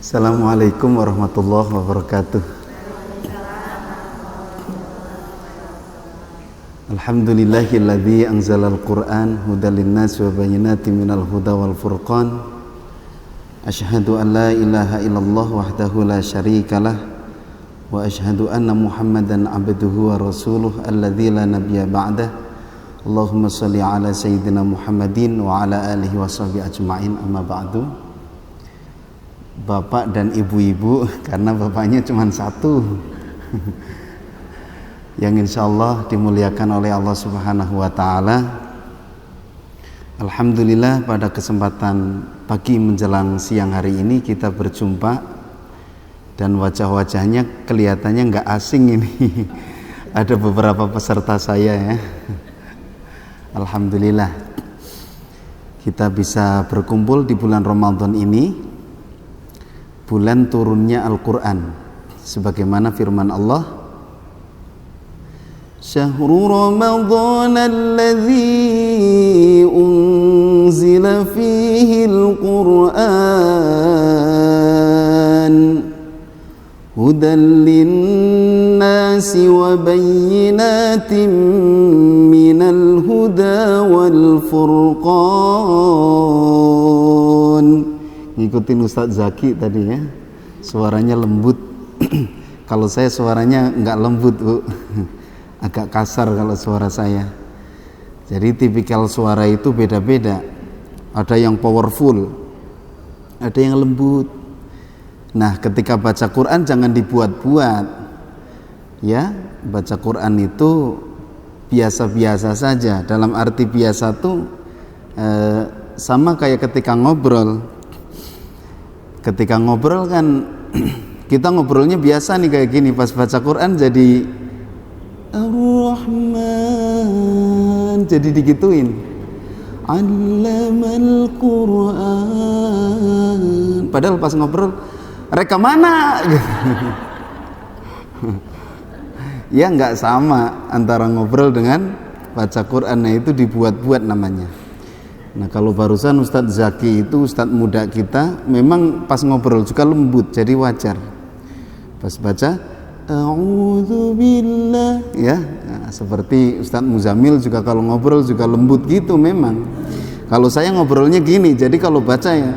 Assalamualaikum warahmatullahi wabarakatuh. Alhamdulillahilladzi anzalal Qur'an hudal linnas wa bayyinatin minal huda wal furqan. Asyhadu an la ilaha illallah wahdahu la syarikalah wa asyhadu anna Muhammadan abduhu wa rasuluh alladzi la nabiyya ba'dah. Allahumma shalli ala sayyidina Muhammadin wa ala alihi washabihi ajmain, amma ba'du. Bapak dan ibu-ibu, karena bapaknya cuma satu yang insya Allah dimuliakan oleh Allah Subhanahu wa Ta'ala. Alhamdulillah, pada kesempatan pagi menjelang siang hari ini kita berjumpa dan wajah-wajahnya kelihatannya nggak asing ini. Ada beberapa peserta saya ya. Alhamdulillah kita bisa berkumpul di bulan Ramadan ini, bulan turunnya Al-Quran, sebagaimana firman Allah, Syahrul Ramadan alladzi unzila fihi Al-Quran hudan linnasi wa bayyinatin minal huda wal furqan. Ngikutin Ustadz Zaki tadi ya, suaranya lembut. Kalau saya suaranya nggak lembut Bu, agak kasar kalau suara saya. Jadi tipikal suara itu beda-beda, ada yang powerful, ada yang lembut. Nah, ketika baca Quran jangan dibuat-buat ya. Baca Quran itu biasa-biasa saja. Dalam arti biasa tuh sama kayak ketika ngobrol. Ketika ngobrol kan kita ngobrolnya biasa nih kayak gini, pas baca Quran jadi Ar-Rahman, jadi digituin, Allamal Quran, padahal pas ngobrol reka mana ya nggak sama antara ngobrol dengan baca Quran. Nah itu dibuat-buat namanya. Nah kalau barusan Ustadz Zaki itu Ustadz muda kita, memang pas ngobrol juga lembut, jadi wajar. Pas baca A'udzubillah ya, nah, seperti Ustadz Muzamil juga kalau ngobrol juga lembut gitu memang. Kalau saya ngobrolnya gini, jadi kalau baca ya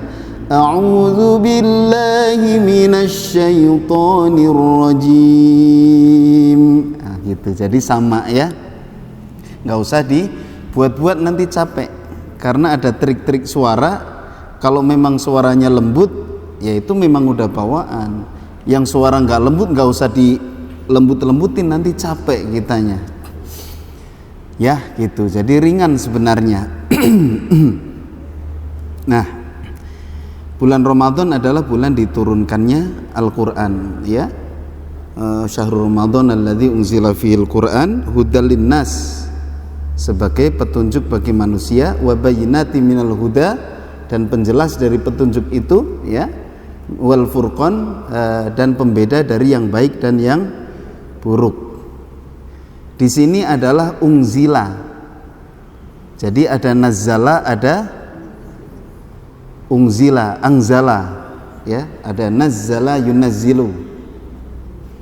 A'udzubillahi minasyaitonirrajim, nah gitu, jadi sama ya, nggak usah dibuat-buat nanti capek. Karena ada trik-trik suara. Kalau memang suaranya lembut, ya itu memang udah bawaan. Yang suara nggak lembut nggak usah dilembut-lembutin, nanti capek kitanya. Ya gitu. Jadi ringan sebenarnya. Nah, bulan Ramadan adalah bulan diturunkannya Al-Quran. Ya, Syahrul Ramadan alladzi unzila fihil Quran hudal linnas, sebagai petunjuk bagi manusia, wa bayyinatin minal huda, dan penjelas dari petunjuk itu ya, wal furqan, dan pembeda dari yang baik dan yang buruk. Di sini adalah unzila. Jadi ada nazzala, ada unzila, angzala ya, ada nazzala yunazzilu.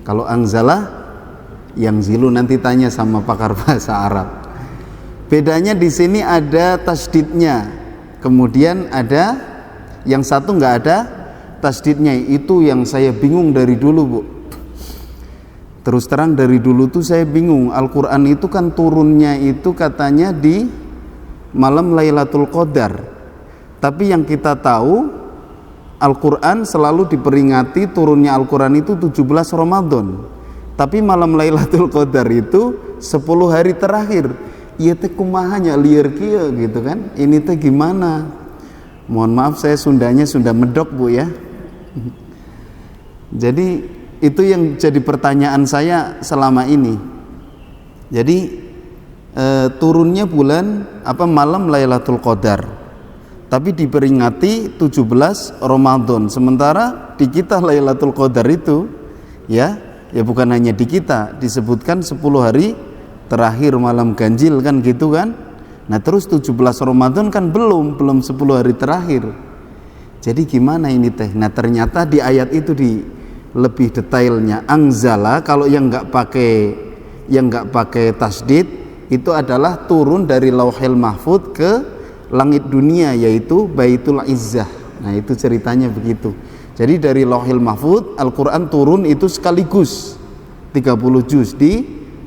Kalau angzala yang zilu nanti tanya sama pakar bahasa Arab. Bedanya di sini ada tasdidnya, kemudian ada yang satu nggak ada tasdidnya. Itu yang saya bingung dari dulu Bu. Terus terang dari dulu tuh saya bingung. Al-Quran itu kan turunnya itu katanya di malam Lailatul Qadar. Tapi yang kita tahu Al-Quran selalu diperingati turunnya Al-Quran itu 17 Ramadan. Tapi malam Lailatul Qadar itu 10 hari terakhir. Iya teh kumahanya liar kia gitu kan, ini teh gimana? Mohon maaf saya Sundanya Sunda medok Bu ya. Jadi itu yang jadi pertanyaan saya selama ini. Jadi turunnya bulan malam Lailatul Qadar, tapi diperingati 17 Ramadan. Sementara di kita Lailatul Qadar itu ya bukan hanya di kita, disebutkan 10 hari terakhir malam ganjil kan gitu kan. Nah terus 17 Ramadan kan belum 10 hari terakhir. Jadi gimana ini teh? Nah ternyata di ayat itu di lebih detailnya anzala, kalau yang nggak pakai tasdid itu adalah turun dari lauhil mahfud ke langit dunia, yaitu Baitul Izzah. Nah itu ceritanya begitu. Jadi dari lauhil mahfud Al-Quran turun itu sekaligus 30 juz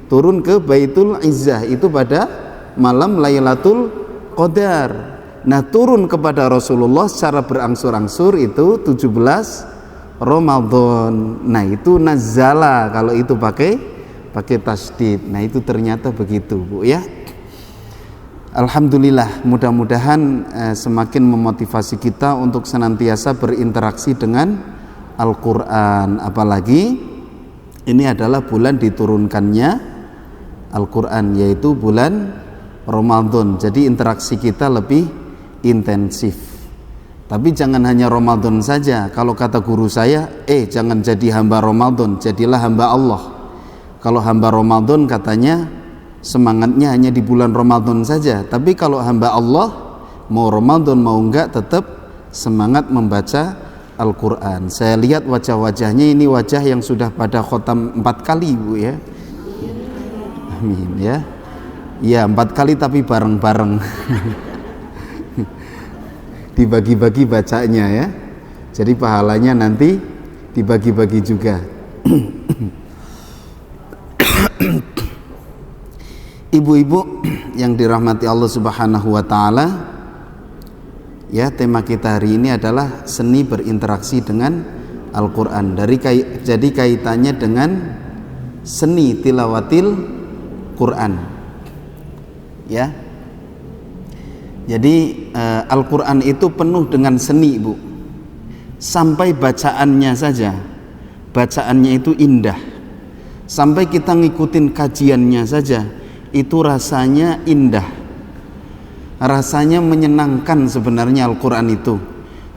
turun ke Baitul Izzah itu pada malam Lailatul Qadar. Nah turun kepada Rasulullah secara berangsur-angsur itu 17 Ramadan. Nah itu nazala kalau itu pakai tasdid. Nah itu ternyata begitu Bu ya. Alhamdulillah, mudah-mudahan semakin memotivasi kita untuk senantiasa berinteraksi dengan Al-Quran. Apalagi ini adalah bulan diturunkannya Al-Quran, yaitu bulan Ramadan. Jadi interaksi kita lebih intensif. Tapi jangan hanya Ramadan saja. Kalau kata guru saya, jangan jadi hamba Ramadan, jadilah hamba Allah. Kalau hamba Ramadan katanya semangatnya hanya di bulan Ramadan saja. Tapi kalau hamba Allah, mau Ramadan mau enggak, tetap semangat membaca Al-Quran. Saya lihat wajah-wajahnya ini wajah yang sudah pada khotam 4 kali Bu ya. Amin ya. Ya 4 kali tapi bareng-bareng. Dibagi-bagi bacanya ya. Jadi pahalanya nanti dibagi-bagi juga. Ibu-ibu yang dirahmati Allah Subhanahu wa taala, ya tema kita hari ini adalah seni berinteraksi dengan Al-Qur'an. Jadi kaitannya dengan seni tilawatil Quran. Ya. Jadi Al-Quran itu penuh dengan seni Bu. Sampai bacaannya saja, bacaannya itu indah. Sampai kita ngikutin kajiannya saja, itu rasanya indah, rasanya menyenangkan sebenarnya Al-Quran itu.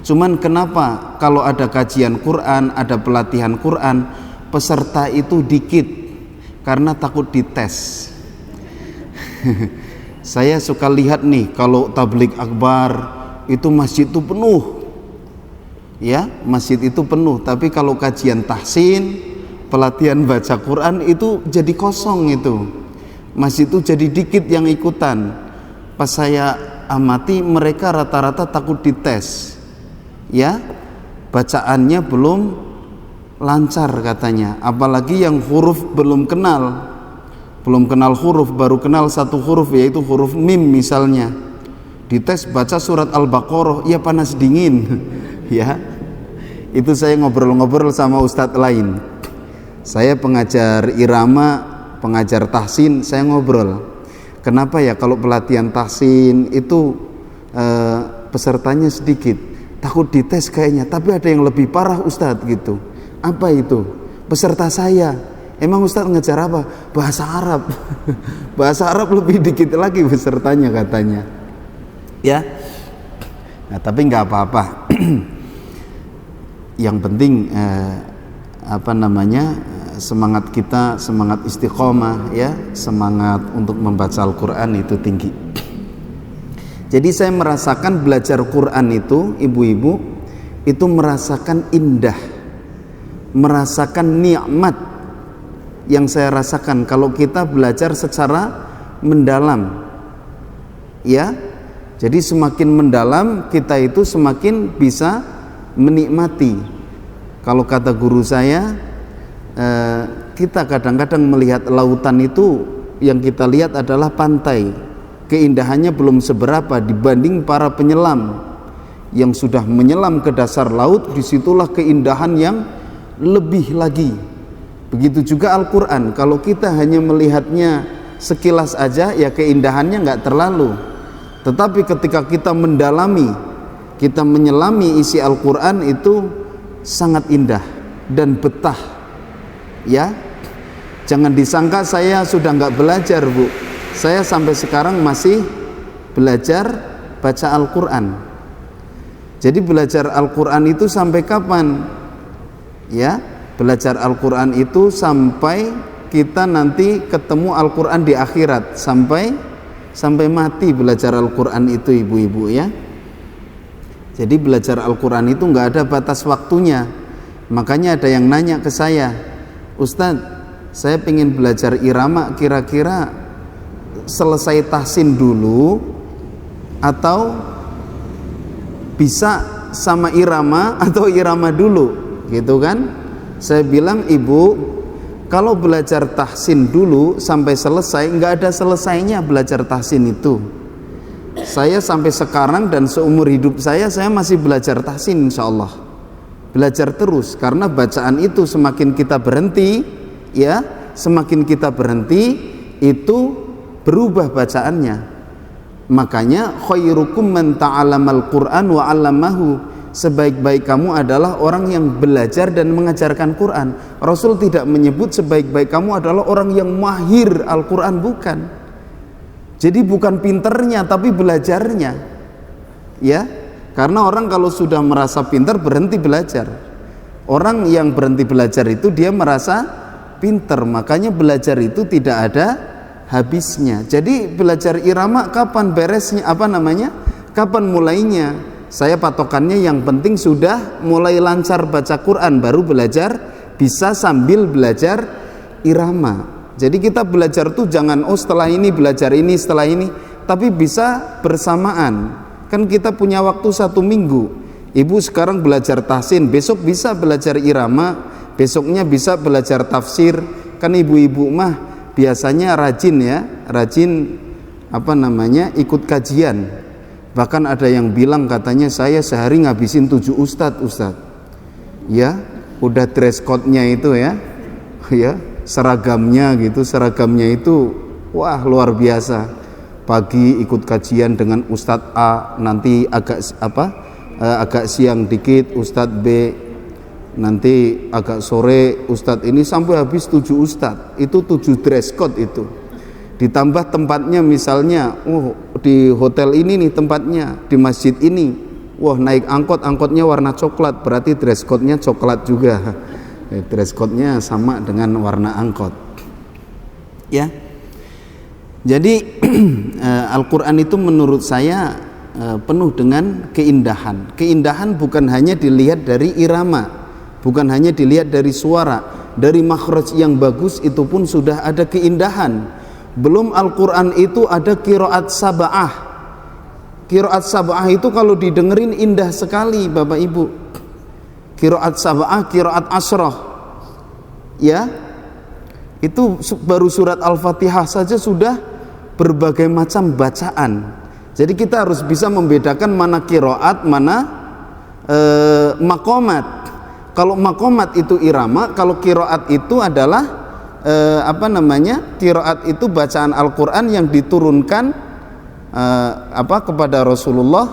Cuman kenapa kalau ada kajian Quran, ada pelatihan Quran, peserta itu dikit? Karena takut dites. Saya suka lihat nih kalau tabligh akbar itu masjid itu penuh, ya masjid itu penuh. Tapi kalau kajian tahsin, pelatihan baca Quran itu jadi kosong itu, masjid itu jadi dikit yang ikutan. Pas saya amati mereka rata-rata takut dites, ya bacaannya belum lancar katanya. Apalagi yang huruf belum kenal huruf, baru kenal satu huruf yaitu huruf mim misalnya, dites baca surat Al-Baqarah, ya panas dingin. Ya itu saya ngobrol-ngobrol sama ustadz lain, saya pengajar irama, pengajar tahsin, saya ngobrol kenapa ya kalau pelatihan tahsin itu pesertanya sedikit, takut dites kayaknya. Tapi ada yang lebih parah ustadz gitu. Apa itu? Peserta saya. Emang Ustadz ngajar apa? Bahasa Arab. Bahasa Arab lebih dikit lagi pesertanya katanya. Ya. Nah, tapi nggak apa-apa. Yang penting semangat kita, semangat istiqomah ya, semangat untuk membaca Al-Qur'an itu tinggi. Jadi saya merasakan belajar Quran itu, ibu-ibu, itu merasakan indah, merasakan nikmat yang saya rasakan kalau kita belajar secara mendalam, ya. Jadi semakin mendalam kita itu semakin bisa menikmati. Kalau kata guru saya, kita kadang-kadang melihat lautan itu yang kita lihat adalah pantai, keindahannya belum seberapa dibanding para penyelam yang sudah menyelam ke dasar laut. Disitulah keindahan yang lebih lagi. Begitu juga Al-Quran, kalau kita hanya melihatnya sekilas aja ya keindahannya nggak terlalu. Tetapi ketika kita mendalami, kita menyelami isi Al-Quran itu sangat indah dan betah. Ya, jangan disangka saya sudah nggak belajar Bu. Saya sampai sekarang masih belajar baca Al-Quran. Jadi belajar Al-Quran itu sampai kapan? Ya, belajar Al-Quran itu sampai kita nanti ketemu Al-Quran di akhirat, sampai mati belajar Al-Quran itu ibu-ibu ya. Jadi belajar Al-Quran itu nggak ada batas waktunya. Makanya ada yang nanya ke saya, Ustadz, saya pengen belajar irama, kira-kira selesai tahsin dulu atau bisa sama irama atau irama dulu, gitu kan? Saya bilang, ibu, kalau belajar tahsin dulu sampai selesai, nggak ada selesainya belajar tahsin itu. Saya sampai sekarang dan seumur hidup saya masih belajar tahsin, insya Allah. Belajar terus, karena bacaan itu semakin kita berhenti, ya, semakin kita berhenti itu berubah bacaannya. Makanya khairukum man ta'allamal Qur'an wa 'allamahu. Sebaik-baik kamu adalah orang yang belajar dan mengajarkan Quran. Rasul tidak menyebut sebaik-baik kamu adalah orang yang mahir Al-Quran, bukan. Jadi bukan pinternya tapi belajarnya, ya. Karena orang kalau sudah merasa pinter berhenti belajar. Orang yang berhenti belajar itu dia merasa pinter, makanya belajar itu tidak ada habisnya. Jadi belajar irama kapan beresnya, kapan mulainya? Saya patokannya yang penting sudah mulai lancar baca Quran, baru belajar bisa sambil belajar irama. Jadi kita belajar tuh jangan setelah ini belajar ini, setelah ini, tapi bisa bersamaan. Kan kita punya waktu 1 minggu. Ibu sekarang belajar tahsin, besok bisa belajar irama, besoknya bisa belajar tafsir. Kan ibu-ibu mah biasanya rajin ikut kajian. Bahkan ada yang bilang katanya saya sehari ngabisin 7 ustadz. Ya, udah dress code-nya itu ya, seragamnya itu wah luar biasa. Pagi ikut kajian dengan Ustadz A, nanti agak siang dikit Ustadz B, nanti agak sore Ustadz ini, sampai habis 7 ustadz. Itu 7 dress code itu. Ditambah tempatnya, misalnya di hotel ini nih tempatnya, di masjid ini, wah naik angkotnya warna coklat, berarti dress code-nya coklat juga. Dress code-nya sama dengan warna angkot, ya. Jadi Al-Quran itu menurut saya penuh dengan keindahan. Keindahan bukan hanya dilihat dari irama, bukan hanya dilihat dari suara, dari makhraj yang bagus itu pun sudah ada keindahan. Belum Al-Quran itu ada qiraat sab'ah. Qiraat sab'ah itu kalau didengerin indah sekali Bapak Ibu. Qiraat sab'ah, qiraat asyrah, ya, itu baru surat Al-Fatihah saja sudah berbagai macam bacaan. Jadi kita harus bisa membedakan mana qiraat, mana maqamat. Kalau maqamat itu irama, kalau qiraat itu adalah qiraat itu bacaan Al-Quran yang diturunkan kepada Rasulullah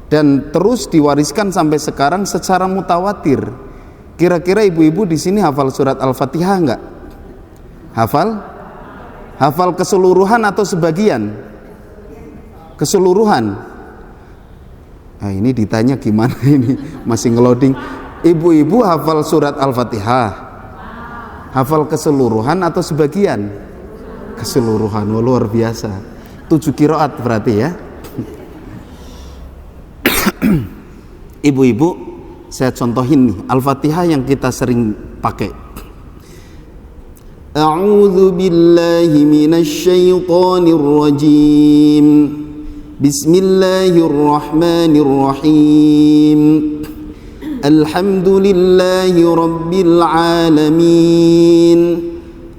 dan terus diwariskan sampai sekarang secara mutawatir. Kira-kira ibu-ibu di sini hafal surat Al-Fatihah enggak? Hafal keseluruhan atau sebagian? Keseluruhan. Nah, ini ditanya gimana ini, masih ngeloading. Ibu-ibu hafal surat Al-Fatihah? Hafal keseluruhan atau sebagian? Keseluruhan. Oh, luar biasa. 7 qiraat berarti ya. Ibu-ibu, saya contohin nih Al-Fatihah yang kita sering pakai. A'udzu billahi minasy syaithanir rajim. Bismillahirrahmanirrahim. Alhamdulillahi rabbil alamin.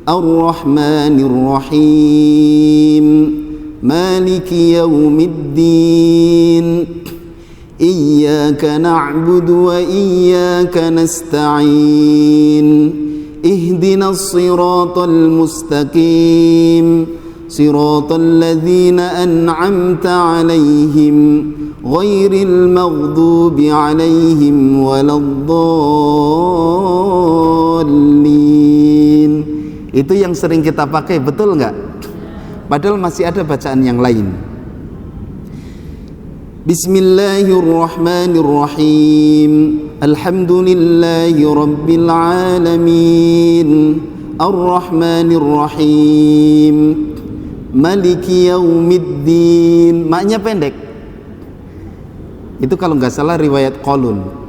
Ar-Rahmanir Rahim. Maliki yaumiddin. Iyyaka na'budu wa iyyaka nasta'in. Ihdinas siratal mustaqim. Siratal ladzina an'amta 'alaihim ghairil maghdubi 'alaihim waladdallin. Itu yang sering kita pakai, betul enggak? Padahal masih ada bacaan yang lain. Bismillahirrahmanirrahim. Alhamdulillahi rabbil alamin. Ar-Rahmanir Rahim. Maliki yaumiddin. Maknya pendek. Itu kalau nggak salah riwayat Qalun.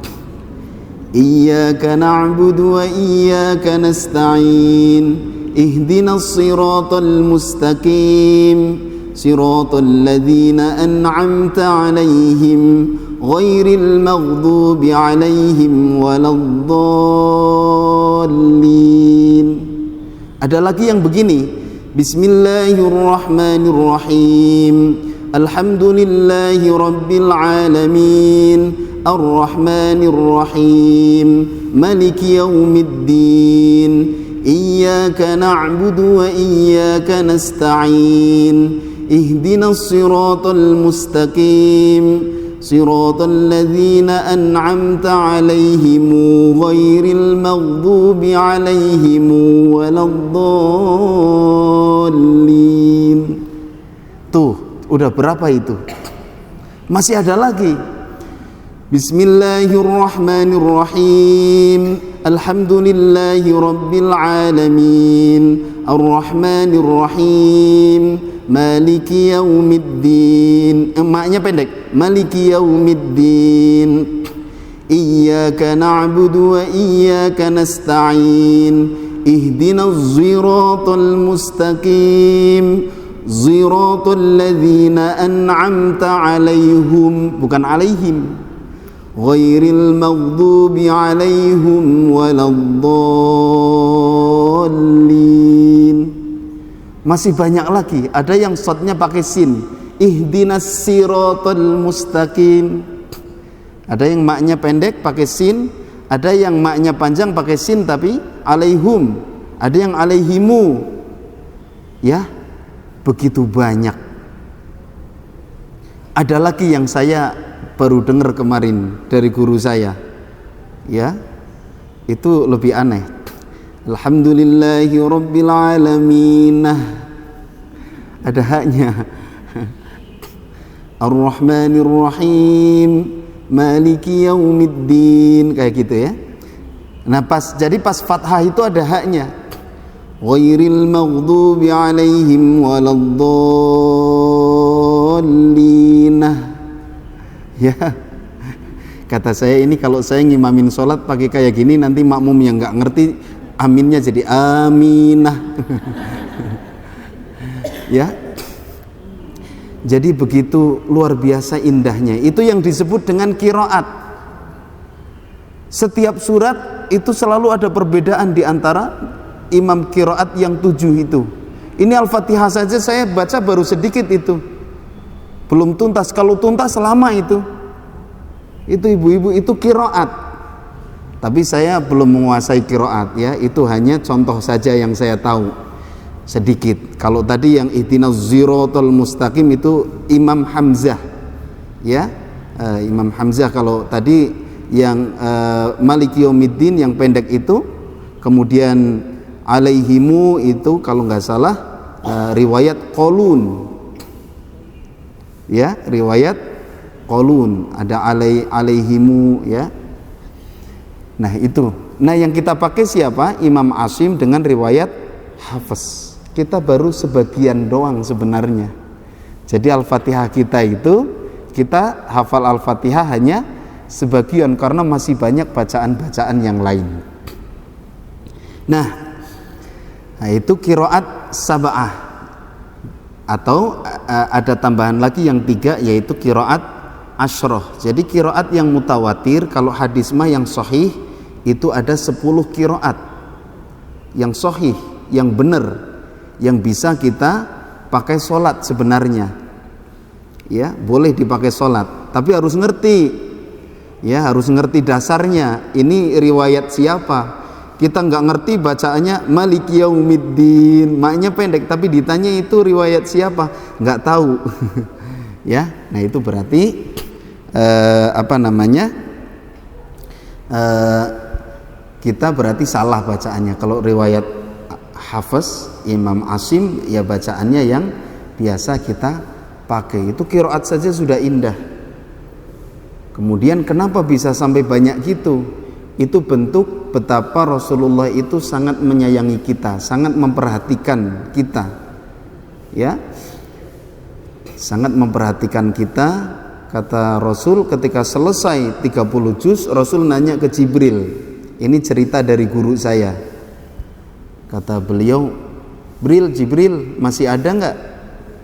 Iyyaka na'budu wa iyyaka nasta'in ihdinas siratal mustaqim siratal ladzina an'amta 'alaihim ghairil maghdubi 'alaihim waladdallin. Ada lagi yang begini, Bismillahirrahmanirrahim, Alhamdulillahi rabbil alamin, Ar-Rahmanir-Rahim, Maliki yaumiddin, Iyyaka na'budu wa iyyaka nasta'in, Ihdinas siratal mustaqim, Siratal ladzina an'amta 'alaihim ghairil maghdubi 'alaihim waladdallin. Tuh, udah berapa itu? Masih ada lagi. Bismillahirrahmanirrahim, Alhamdulillahi rabbil alamin, Ar-Rahmanir-Rahim, Maliki yaumiddin. Maknya pendek, Maliki yaumiddin, Iyyaka na'budu wa iyyaka nasta'in, Ihdinas siratal mustaqim, Siratal ladzina an'amta 'alaihim, bukan 'alaihim, ghairil maghdubi 'alaihim waladdallin. Masih banyak lagi, ada yang shotnya pakai sin, ihdinas siratal mustaqim. Ada yang maknya pendek pakai sin, ada yang maknya panjang pakai sin tapi alaihum, ada yang alaihimu. Ya, begitu banyak. Ada lagi yang saya baru dengar kemarin dari guru saya. Ya, itu lebih aneh. Alhamdulillahi rabbil alamin, ada haknya. Ar-Rahmanir-Rahim, Maliki yaumiddin, kayak gitu ya. Nah, jadi pas fathah itu ada haknya. Ghairil maghdubi 'alaihim waladdallin. Ya. Kata saya, ini kalau saya ngimamin sholat pakai kayak gini, nanti makmum yang nggak ngerti aminnya jadi aminah. Ya, jadi begitu luar biasa indahnya. Itu yang disebut dengan qiraat. Setiap surat itu selalu ada perbedaan di antara imam qiraat yang 7 itu. Ini Al-Fatihah saja saya baca baru sedikit itu, belum tuntas. Kalau tuntas lama itu ibu-ibu itu qiraat. Tapi saya belum menguasai qiraat ya, itu hanya contoh saja yang saya tahu sedikit. Kalau tadi yang ihdinas siratal mustaqim itu Imam Hamzah ya, Imam Hamzah. Kalau tadi yang Maliki yaumiddin yang pendek itu, kemudian alaihimu itu kalau nggak salah riwayat Qalun ya, riwayat Qalun, ada alaihimu ya. Nah itu, nah yang kita pakai siapa? Imam Asim dengan riwayat Hafiz. Kita baru sebagian doang sebenarnya. Jadi Al-Fatihah kita itu, kita hafal Al-Fatihah hanya sebagian karena masih banyak bacaan-bacaan yang lain. Nah itu qiraat sab'ah, atau ada tambahan lagi yang 3 yaitu qiraat asyrah. Jadi qiraat yang mutawatir, kalau hadis mah yang sahih itu ada 10 qiraat yang sahih, yang benar, yang bisa kita pakai sholat sebenarnya ya, boleh dipakai sholat, tapi harus ngerti ya, harus ngerti dasarnya. Ini riwayat siapa? Kita nggak ngerti bacaannya Maliki yaumiddin, maknya pendek, tapi ditanya itu riwayat siapa, nggak tahu. Ya, nah itu berarti kita berarti salah bacaannya. Kalau riwayat Hafiz Imam Asim ya bacaannya yang biasa kita pakai. Itu qiraat saja sudah indah. Kemudian kenapa bisa sampai banyak gitu? Itu bentuk betapa Rasulullah itu sangat menyayangi kita, sangat memperhatikan kita. Ya. Sangat memperhatikan kita, kata Rasul ketika selesai 30 juz, Rasul nanya ke Jibril. Ini cerita dari guru saya. Kata beliau, Jibril, masih ada nggak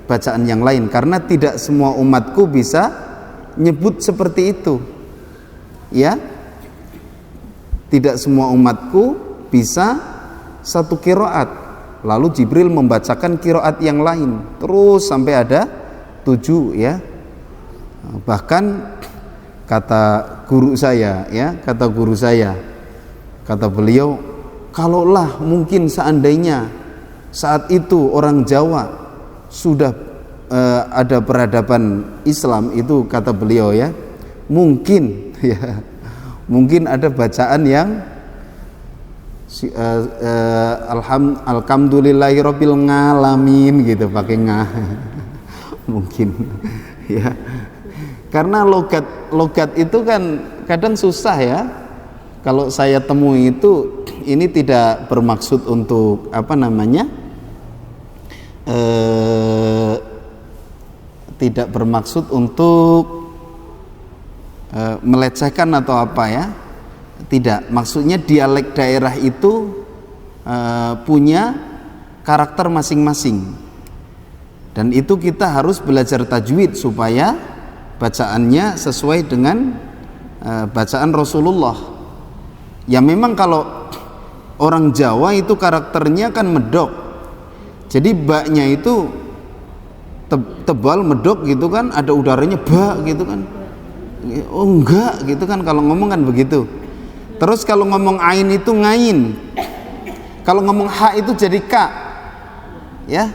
bacaan yang lain? Karena tidak semua umatku bisa nyebut seperti itu. Ya, tidak semua umatku bisa satu qiraat. Lalu Jibril membacakan qiraat yang lain terus sampai ada 7 ya. Bahkan kata guru saya, kata beliau, kalaulah mungkin seandainya saat itu orang Jawa sudah ada peradaban Islam, itu kata beliau ya, mungkin ya, mungkin ada bacaan yang alhamdulillahirabbil ngalamin gitu, pakai ngah mungkin ya, karena logat itu kan kadang susah ya. Kalau saya temui itu, ini tidak bermaksud untuk tidak bermaksud untuk melecehkan atau apa ya. Tidak, maksudnya dialek daerah itu punya karakter masing-masing, dan itu kita harus belajar tajwid supaya bacaannya sesuai dengan bacaan Rasulullah. Ya memang kalau orang Jawa itu karakternya kan medok, jadi baknya itu tebal medok gitu kan, ada udaranya ba gitu kan. Oh enggak gitu kan, kalau ngomong kan begitu. Terus kalau ngomong ain itu ngain, kalau ngomong ha itu jadi ka ya.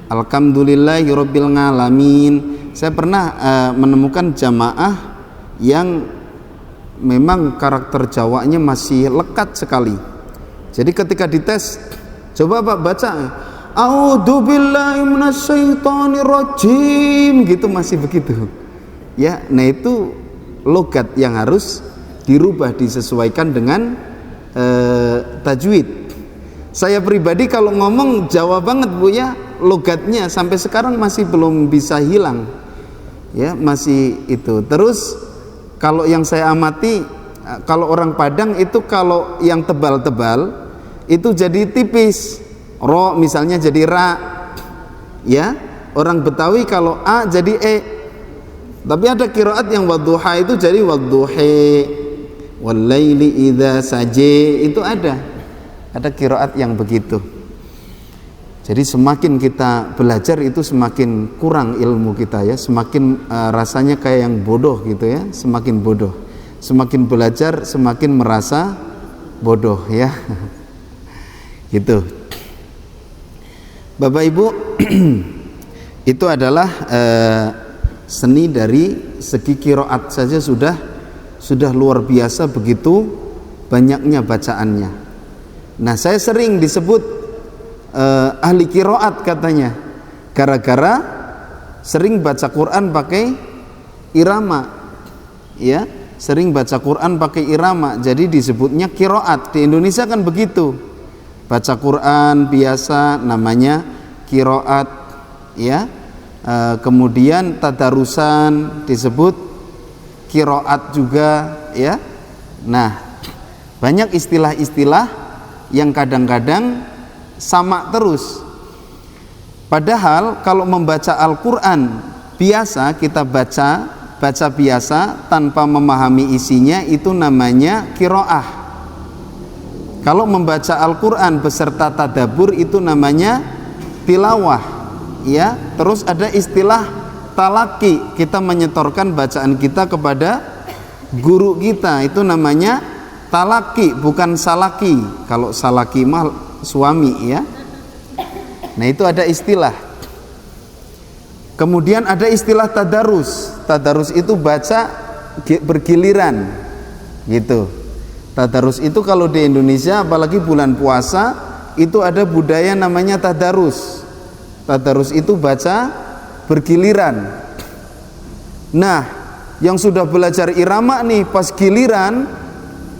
Alhamdulillahirabbil ngalamin. Saya pernah menemukan jamaah yang memang karakter Jawanya masih lekat sekali. Jadi ketika dites, coba Pak baca a'udzubillahi minasyaitonirrajim gitu, masih begitu ya. Nah itu logat yang harus dirubah, disesuaikan dengan tajwid. Saya pribadi kalau ngomong Jawa banget Bu ya, logatnya sampai sekarang masih belum bisa hilang ya, masih itu. Terus kalau yang saya amati, kalau orang Padang itu kalau yang tebal-tebal itu jadi tipis, ro misalnya jadi ra ya. Orang Betawi kalau a jadi e. Tapi ada qiraat yang wadduha itu jadi wadduhi, walaili idza saje, itu ada qiraat yang begitu. Jadi semakin kita belajar itu semakin kurang ilmu kita ya, semakin rasanya kayak yang bodoh gitu ya, semakin bodoh. Semakin belajar semakin merasa bodoh ya. Gitu. Bapak Ibu, itu adalah seni dari segi qiraat saja sudah luar biasa, begitu banyaknya bacaannya. Nah, saya sering disebut ahli qiraat katanya, gara-gara sering baca Quran pakai irama ya, sering baca Quran pakai irama, jadi disebutnya qiraat. Di Indonesia kan begitu, baca Quran biasa namanya qiraat ya. Kemudian tadarusan disebut qiraat juga ya. Nah, banyak istilah-istilah yang kadang-kadang sama terus. Padahal kalau membaca Al-Quran biasa, kita baca biasa tanpa memahami isinya, itu namanya qiraah. Kalau membaca Al-Quran beserta tadabbur itu namanya tilawah ya. Terus ada istilah talaki, kita menyetorkan bacaan kita kepada guru kita, itu namanya talaki, bukan salaki. Kalau salaki mah suami ya. Nah itu ada istilah. Kemudian ada istilah tadarus. Tadarus itu baca bergiliran gitu. Tadarus itu kalau di Indonesia apalagi bulan puasa itu ada budaya namanya tadarus. Tadarus itu baca bergiliran. Nah, yang sudah belajar irama nih, pas giliran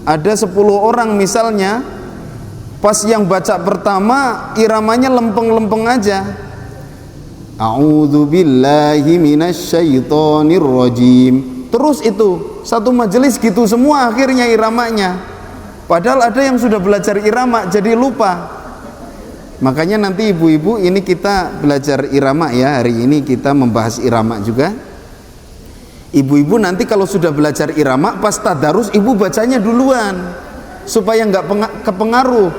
ada 10 orang misalnya, pas yang baca pertama iramanya lempeng-lempeng aja. A'udzu billahi minasyaitonir rajim. Terus itu satu majelis gitu semua akhirnya iramanya. Padahal ada yang sudah belajar irama jadi lupa. Makanya nanti ibu-ibu ini kita belajar irama ya. Hari ini kita membahas irama juga. Ibu-ibu nanti kalau sudah belajar irama pas tadarus ibu bacanya duluan supaya nggak kepengaruh.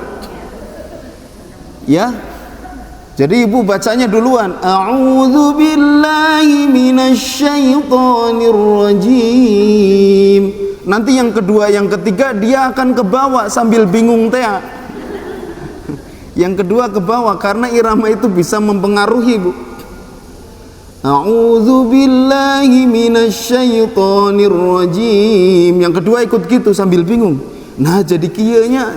Ya. Jadi ibu bacanya duluan. A'udzu billahi minasyaitonir rajim. Nanti yang kedua, yang ketiga dia akan ke bawah sambil bingung teh. Yang kedua ke bawah karena irama itu bisa mempengaruhi, Bu. A'udzu billahi minasyaitonir rajim. Yang kedua ikut gitu sambil bingung. Nah, jadi kiyanya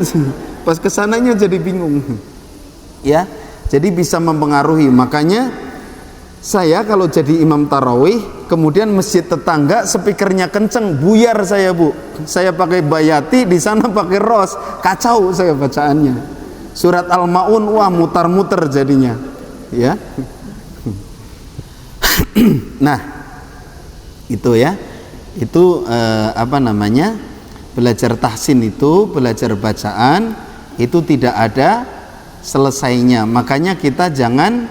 pas kesananya jadi bingung. Ya. Jadi bisa mempengaruhi. Makanya saya kalau jadi imam tarawih, kemudian masjid tetangga speakernya kenceng, buyar saya, Bu. Saya pakai bayati, di sana pakai ros, kacau saya bacaannya. Surat Al-Maun, wah mutar-muter jadinya. Ya. Nah, itu ya. Itu belajar tahsin itu, belajar bacaan itu tidak ada selesainya. Makanya kita jangan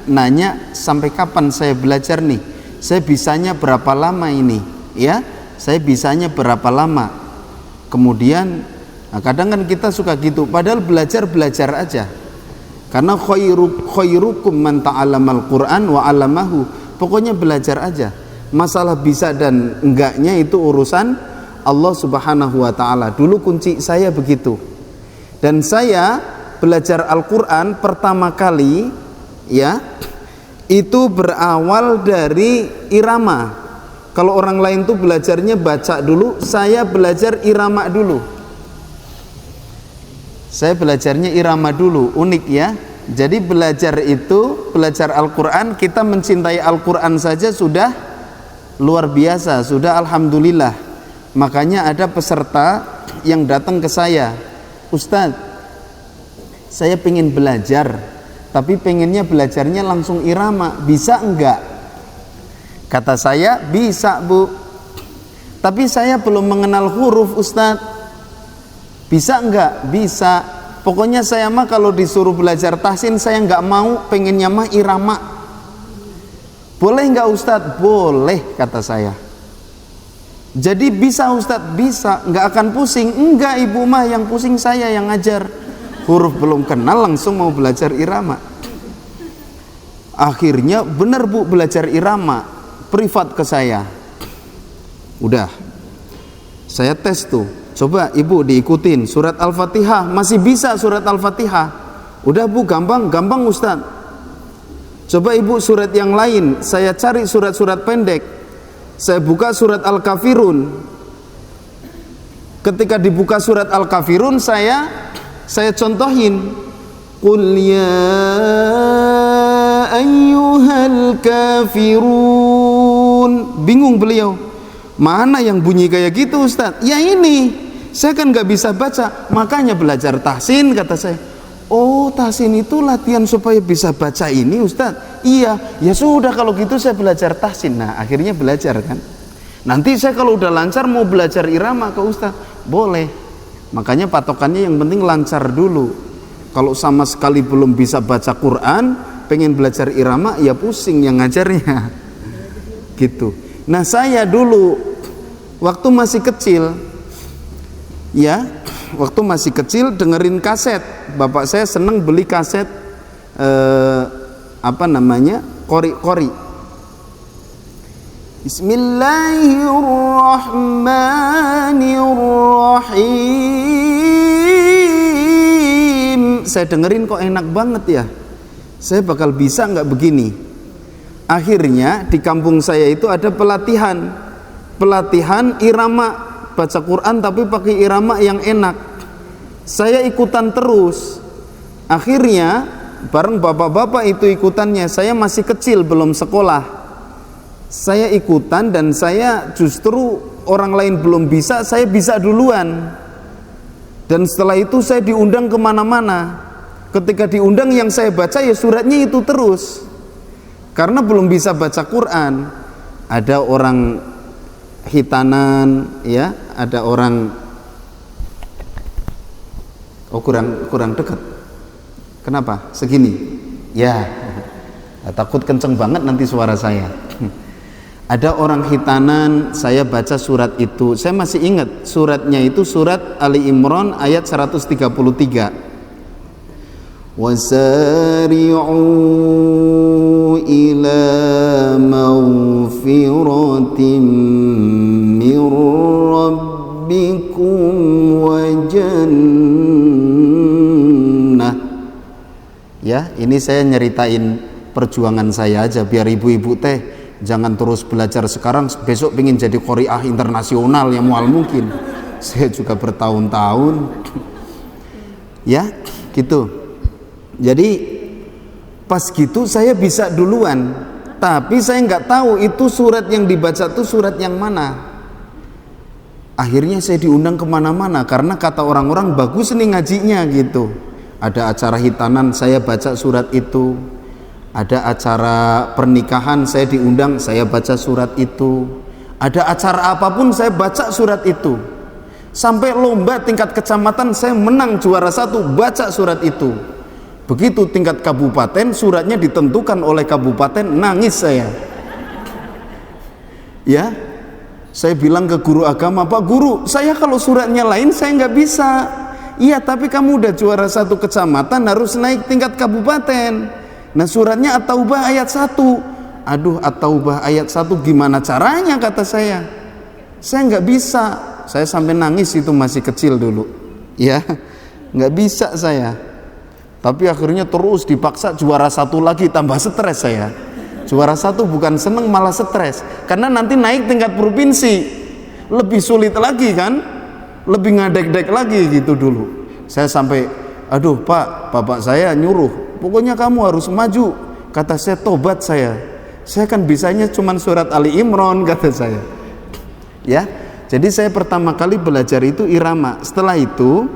nanya sampai kapan saya belajar nih, saya bisanya berapa lama ini, ya, saya bisanya berapa lama. Kemudian kadang kan kita suka gitu, padahal belajar aja. Karena khairukum man ta'allamal Qur'an wa 'allamahu. Pokoknya belajar aja. Masalah bisa dan enggaknya itu urusan Allah Subhanahu wa taala. Dulu kunci saya begitu. Dan saya belajar Al-Quran pertama kali ya itu berawal dari irama. Kalau orang lain tuh belajarnya baca dulu, saya belajar irama dulu. Saya belajarnya irama dulu, unik ya. Jadi belajar Al-Quran, kita mencintai Al-Quran saja sudah luar biasa, sudah alhamdulillah. Makanya ada peserta yang datang ke saya, Ustadz, saya pengen belajar, tapi pengennya belajarnya langsung irama, bisa enggak? Kata saya, bisa, Bu. Tapi saya belum mengenal huruf, Ustadz. Bisa enggak? Bisa. Pokoknya saya mah kalau disuruh belajar tahsin, saya enggak mau, pengennya mah irama. Boleh enggak, Ustadz? Boleh, kata saya. Jadi bisa, Ustadz? Bisa. Enggak akan pusing? Enggak, Ibu mah yang pusing saya yang ngajar. Huruf belum kenal langsung mau belajar irama. Akhirnya benar, Bu, belajar irama. Privat ke saya. Udah. Saya tes tuh. Coba Ibu diikutin surat Al-Fatihah, masih bisa surat Al-Fatihah. Udah, Bu, gampang Ustadz. Coba Ibu surat yang lain, saya cari surat-surat pendek. Saya buka surat Al-Kafirun. Ketika dibuka surat Al-Kafirun, saya contohin. Qul ya ayyuhal kafirun. Bingung beliau. Mana yang bunyi kayak gitu, Ustadz? Ya ini. Saya kan gak bisa baca. Makanya belajar tahsin, kata saya. Oh, tahsin itu latihan supaya bisa baca ini, Ustadz? Iya. Ya sudah, kalau gitu saya belajar tahsin. Nah, akhirnya belajar kan. Nanti saya kalau udah lancar mau belajar irama ke Ustadz, boleh. Makanya patokannya yang penting lancar dulu. Kalau sama sekali belum bisa baca Quran, pengen belajar irama, ya pusing yang ngajarnya. Gitu. Nah, saya dulu waktu masih kecil, ya, waktu masih kecil dengerin kaset. Bapak saya seneng beli kaset kori. Bismillahirrahmanirrahim. Saya dengerin kok enak banget ya. Saya bakal bisa nggak begini? Akhirnya di kampung saya itu ada pelatihan irama baca Quran tapi pakai irama yang enak. Saya ikutan terus. Akhirnya bareng bapak-bapak itu ikutannya. Saya masih kecil belum sekolah. Saya ikutan dan saya justru orang lain belum bisa, saya bisa duluan. Dan setelah itu saya diundang kemana-mana. Ketika diundang yang saya baca ya suratnya itu terus, karena belum bisa baca Quran. Ada orang hitanan, ya, ada orang kurang dekat. Kenapa? Segini. Ya, takut kenceng banget nanti suara saya. Ada orang hitanan, saya baca surat itu. Saya masih ingat suratnya itu surat Ali Imran ayat 133. Wasari'u ila maghfiratin min rabbikum wa jannah. Ya, ini saya nyeritain perjuangan saya aja biar ibu-ibu teh jangan terus belajar sekarang besok pengen jadi qori'ah internasional yang mual mungkin. Saya juga bertahun-tahun ya gitu. Jadi pas gitu saya bisa duluan, tapi saya nggak tahu itu surat yang dibaca itu surat yang mana. Akhirnya saya diundang kemana-mana karena kata orang-orang bagus nih ngajinya gitu. Ada acara hitanan saya baca surat itu, ada acara pernikahan saya diundang saya baca surat itu, ada acara apapun saya baca surat itu, sampai lomba tingkat kecamatan saya menang juara 1 baca surat itu. Begitu tingkat kabupaten suratnya ditentukan oleh kabupaten, nangis saya. Ya, saya bilang ke guru agama, Pak Guru, saya kalau suratnya lain saya nggak bisa. Iya, tapi kamu udah juara 1 kecamatan harus naik tingkat kabupaten. Nah suratnya At-Taubah ayat 1. Aduh, At-Taubah ayat 1 gimana caranya, kata saya nggak bisa. Saya sampai nangis, itu masih kecil dulu ya, nggak bisa saya. Tapi akhirnya terus dipaksa juara 1 lagi, tambah stres saya. Juara 1 bukan seneng malah stres, karena nanti naik tingkat provinsi lebih sulit lagi kan, lebih ngadek-dek lagi gitu dulu. Saya sampai, aduh Pak, bapak saya nyuruh, pokoknya kamu harus maju. Kata saya, tobat saya kan bisanya cuman surat Ali Imran, kata saya. Ya, jadi saya pertama kali belajar itu irama. Setelah itu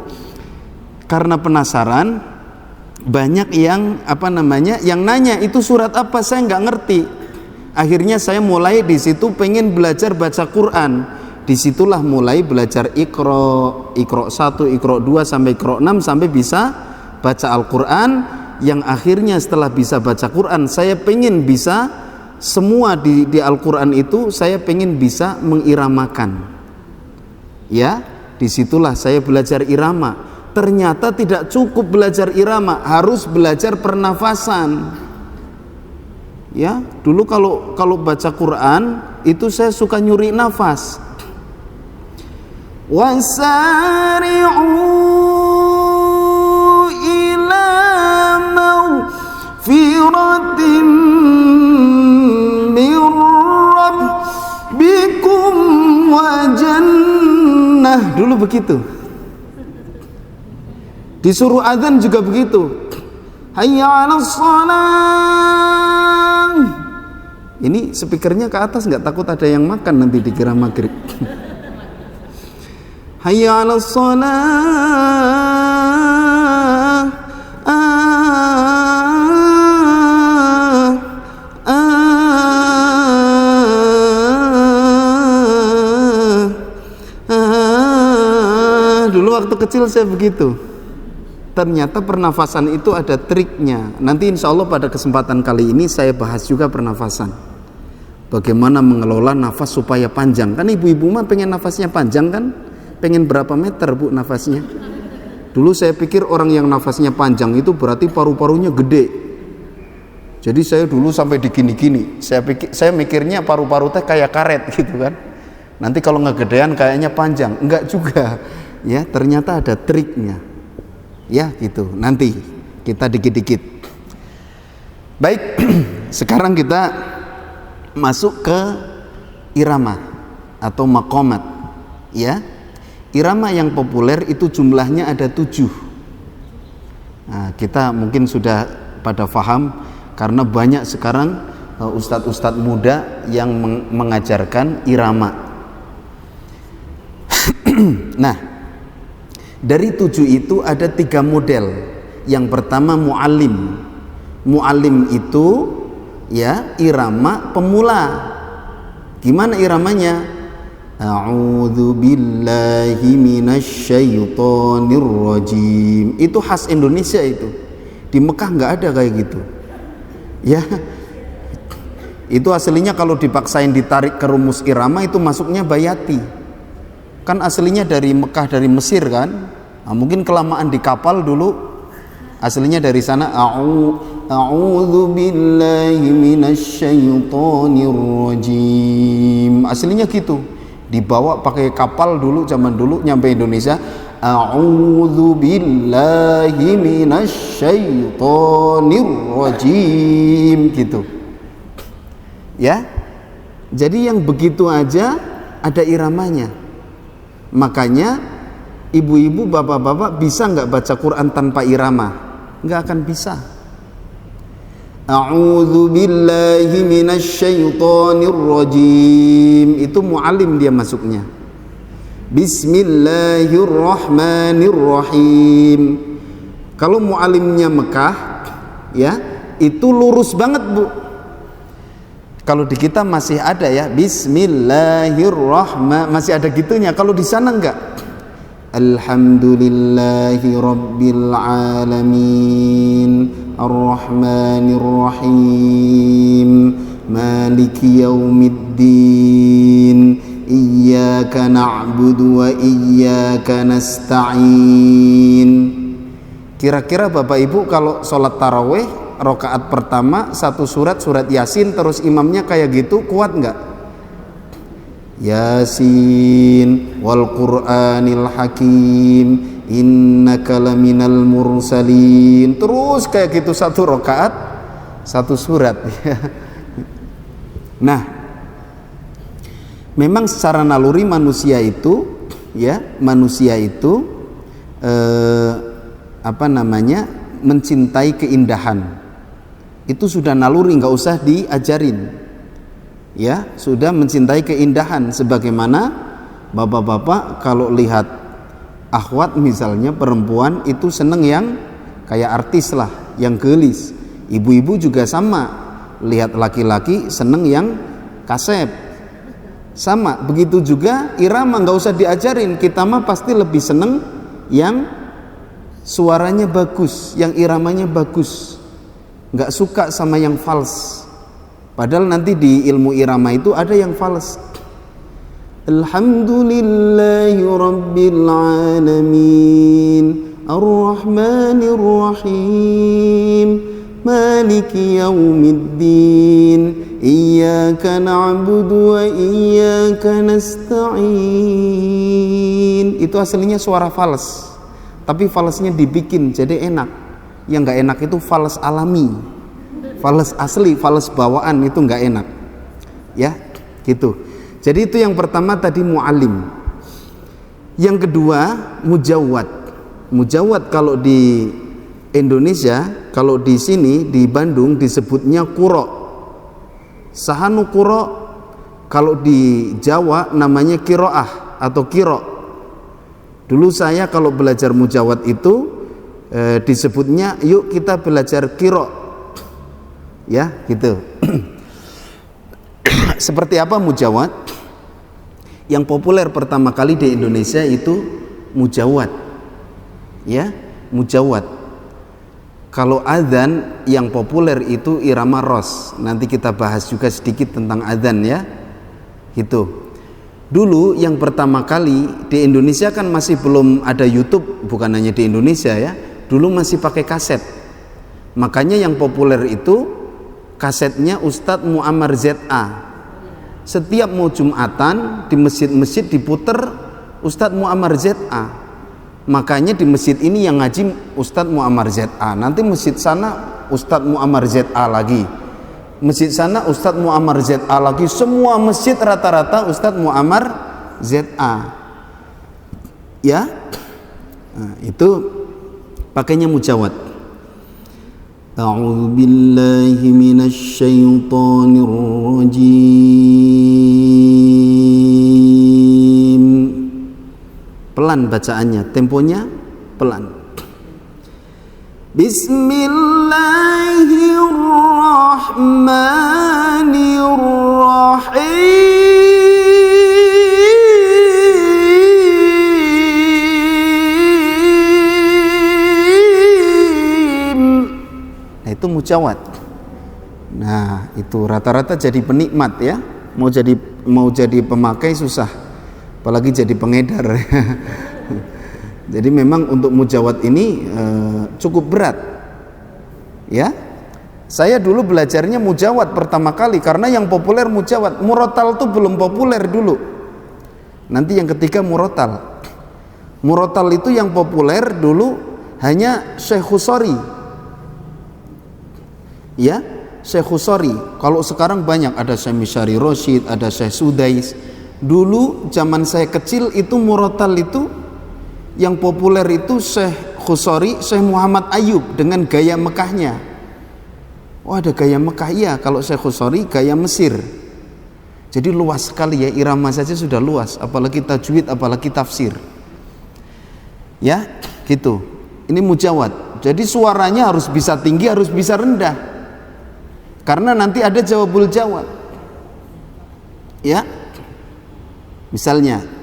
karena penasaran, banyak yang yang nanya itu surat apa, saya nggak ngerti. Akhirnya saya mulai di situ pengen belajar baca Quran. Disitulah mulai belajar Iqra 1, Iqra 2 sampai Iqra 6 sampai bisa baca Al-Quran. Yang akhirnya setelah bisa baca Quran, saya pengen bisa semua di Al-Quran itu, saya pengen bisa mengiramakan. Ya, disitulah saya belajar irama. Ternyata tidak cukup belajar irama, harus belajar pernafasan. Ya, dulu kalau baca Quran itu saya suka nyuri nafas. Wasari'u ila maghfiratin min rabbikum wa jannah. Dulu begitu. Disuruh azan juga begitu. Hayya 'alas shalah. Ini speakernya ke atas, nggak takut ada yang makan nanti dikira maghrib. Hayya 'alas shalah. Dulu waktu kecil saya begitu. Ternyata pernafasan itu ada triknya. Nanti insya Allah pada kesempatan kali ini saya bahas juga pernafasan. Bagaimana mengelola nafas supaya panjang. Kan ibu-ibu mah pengen nafasnya panjang kan? Pengen berapa meter bu nafasnya? Dulu saya pikir orang yang nafasnya panjang itu berarti paru-parunya gede. Jadi saya dulu sampai digini-gini. Saya mikirnya paru-paru teh kayak karet gitu kan. Nanti kalau ngegedean kayaknya panjang. Enggak juga. Ya, ternyata ada triknya. Ya gitu, nanti kita dikit-dikit. Baik, sekarang kita masuk ke irama atau maqamat. Ya, irama yang populer itu jumlahnya ada 7. Nah, kita mungkin sudah pada paham karena banyak sekarang ustadz-ustadz muda yang mengajarkan irama. Nah, dari 7 itu ada 3 model. Yang pertama mu'allim. Mu'allim itu ya irama pemula. Gimana iramanya? A'udzu billahi minasyaitonir rajim. Itu khas Indonesia itu. Di Mekah nggak ada kayak gitu. Ya. Itu aslinya kalau dipaksain ditarik ke rumus irama itu masuknya bayati. Kan aslinya dari Mekah, dari Mesir kan. Nah, mungkin kelamaan di kapal dulu. Aslinya dari sana. A'udzu billahi minasyaitonir rajim. Aslinya gitu. Dibawa pakai kapal dulu, zaman dulu nyampe Indonesia. A'udzu billahi minasyaitonir rajim gitu. Ya. Jadi yang begitu aja ada iramanya. Makanya ibu-ibu, bapak-bapak bisa nggak baca Quran tanpa irama? Nggak akan bisa. A'udzu billahi minasyaitonir rajim. Itu mu'allim dia masuknya. Bismillahirrahmanirrahim. Kalau mu'allimnya Mekah ya, itu lurus banget, Bu. Kalau di kita masih ada ya, bismillahirrahmanirrahim, masih ada gitunya. Kalau di sana enggak. Alhamdulillahi rabbil alamin, arrahmanir rahim, maliki yaumiddin, iyyaka na'budu wa iyyaka nasta'in. Kira-kira Bapak Ibu kalau sholat tarawih rakaat pertama satu surat Yasin terus imamnya kayak gitu, kuat enggak? Yasin wal Qur'anil Hakim innaka laminal mursalin, terus kayak gitu satu rakaat satu surat. Nah, memang secara naluri manusia itu ya, manusia itu mencintai keindahan. Itu sudah naluri, nggak usah diajarin. Ya, sudah mencintai keindahan. Sebagaimana bapak-bapak kalau lihat akhwat misalnya perempuan itu seneng yang kayak artis lah, yang gelis. Ibu-ibu juga sama, lihat laki-laki seneng yang kasep. Sama, begitu juga irama, nggak usah diajarin. Kita mah pasti lebih seneng yang suaranya bagus, yang iramanya bagus. Nggak suka sama yang fals. Padahal nanti di ilmu irama itu ada yang fals. Alhamdulillahi rabbil alamin, arrahmanir rahim, maliki yaumiddin, iyyaka na'budu wa iyyaka nasta'in. Itu aslinya suara fals, tapi falsnya dibikin jadi enak. Yang nggak enak itu fals alami. Fals asli, fals bawaan itu nggak enak, ya, gitu. Jadi itu yang pertama tadi mu'allim. Yang kedua mujawwad. Mujawwad kalau di Indonesia, kalau di sini di Bandung disebutnya qura. Sahanu qura, kalau di Jawa namanya qiraah atau qira. Dulu saya kalau belajar mujawwad itu disebutnya yuk kita belajar qira. Ya, gitu. Seperti apa mujawwad? Yang populer pertama kali di Indonesia itu mujawwad. Ya, mujawwad. Kalau adzan yang populer itu irama ros. Nanti kita bahas juga sedikit tentang adzan ya. Gitu. Dulu yang pertama kali di Indonesia kan masih belum ada YouTube, bukan hanya di Indonesia ya. Dulu masih pakai kaset. Makanya yang populer itu kasetnya Ustadz Muammar ZA. Setiap mau Jumatan di masjid-masjid diputer Ustadz Muammar ZA. Makanya di masjid ini yang ngaji Ustadz Muammar ZA. Nanti masjid sana Ustadz Muammar ZA lagi. Masjid sana Ustadz Muammar ZA lagi. Semua masjid rata-rata Ustadz Muammar ZA. Ya, nah, itu pakainya mujawwad. A'udzu billahi minasyaitonir rajim. Pelan bacaannya, temponya pelan. Bismillahirrahmanirrahim. Nah, itu mujawad. Nah, itu rata-rata jadi penikmat ya. Mau jadi pemakai susah, apalagi jadi pengedar. Jadi memang untuk mujawad ini cukup berat. Ya. Saya dulu belajarnya mujawad pertama kali karena yang populer mujawad. Murotal itu belum populer dulu. Nanti yang ketiga murotal. Murotal itu yang populer dulu hanya Syekh Khusori. Ya, Syekh Khusori. Kalau sekarang banyak, ada Syekh Misyari Rosyid, ada Syekh Sudais. Dulu zaman saya kecil itu murotal itu yang populer itu Syekh Khusori, Syekh Muhammad Ayub dengan gaya Mekahnya. Oh, ada gaya Mekah, iya. Kalau Syekh Khusori gaya Mesir. Jadi luas sekali ya, irama saja sudah luas, apalagi tajwid, apalagi tafsir. Ya, gitu. Ini mujawad. Jadi suaranya harus bisa tinggi, harus bisa rendah. Karena nanti ada jawabul jawab. Ya. Misalnya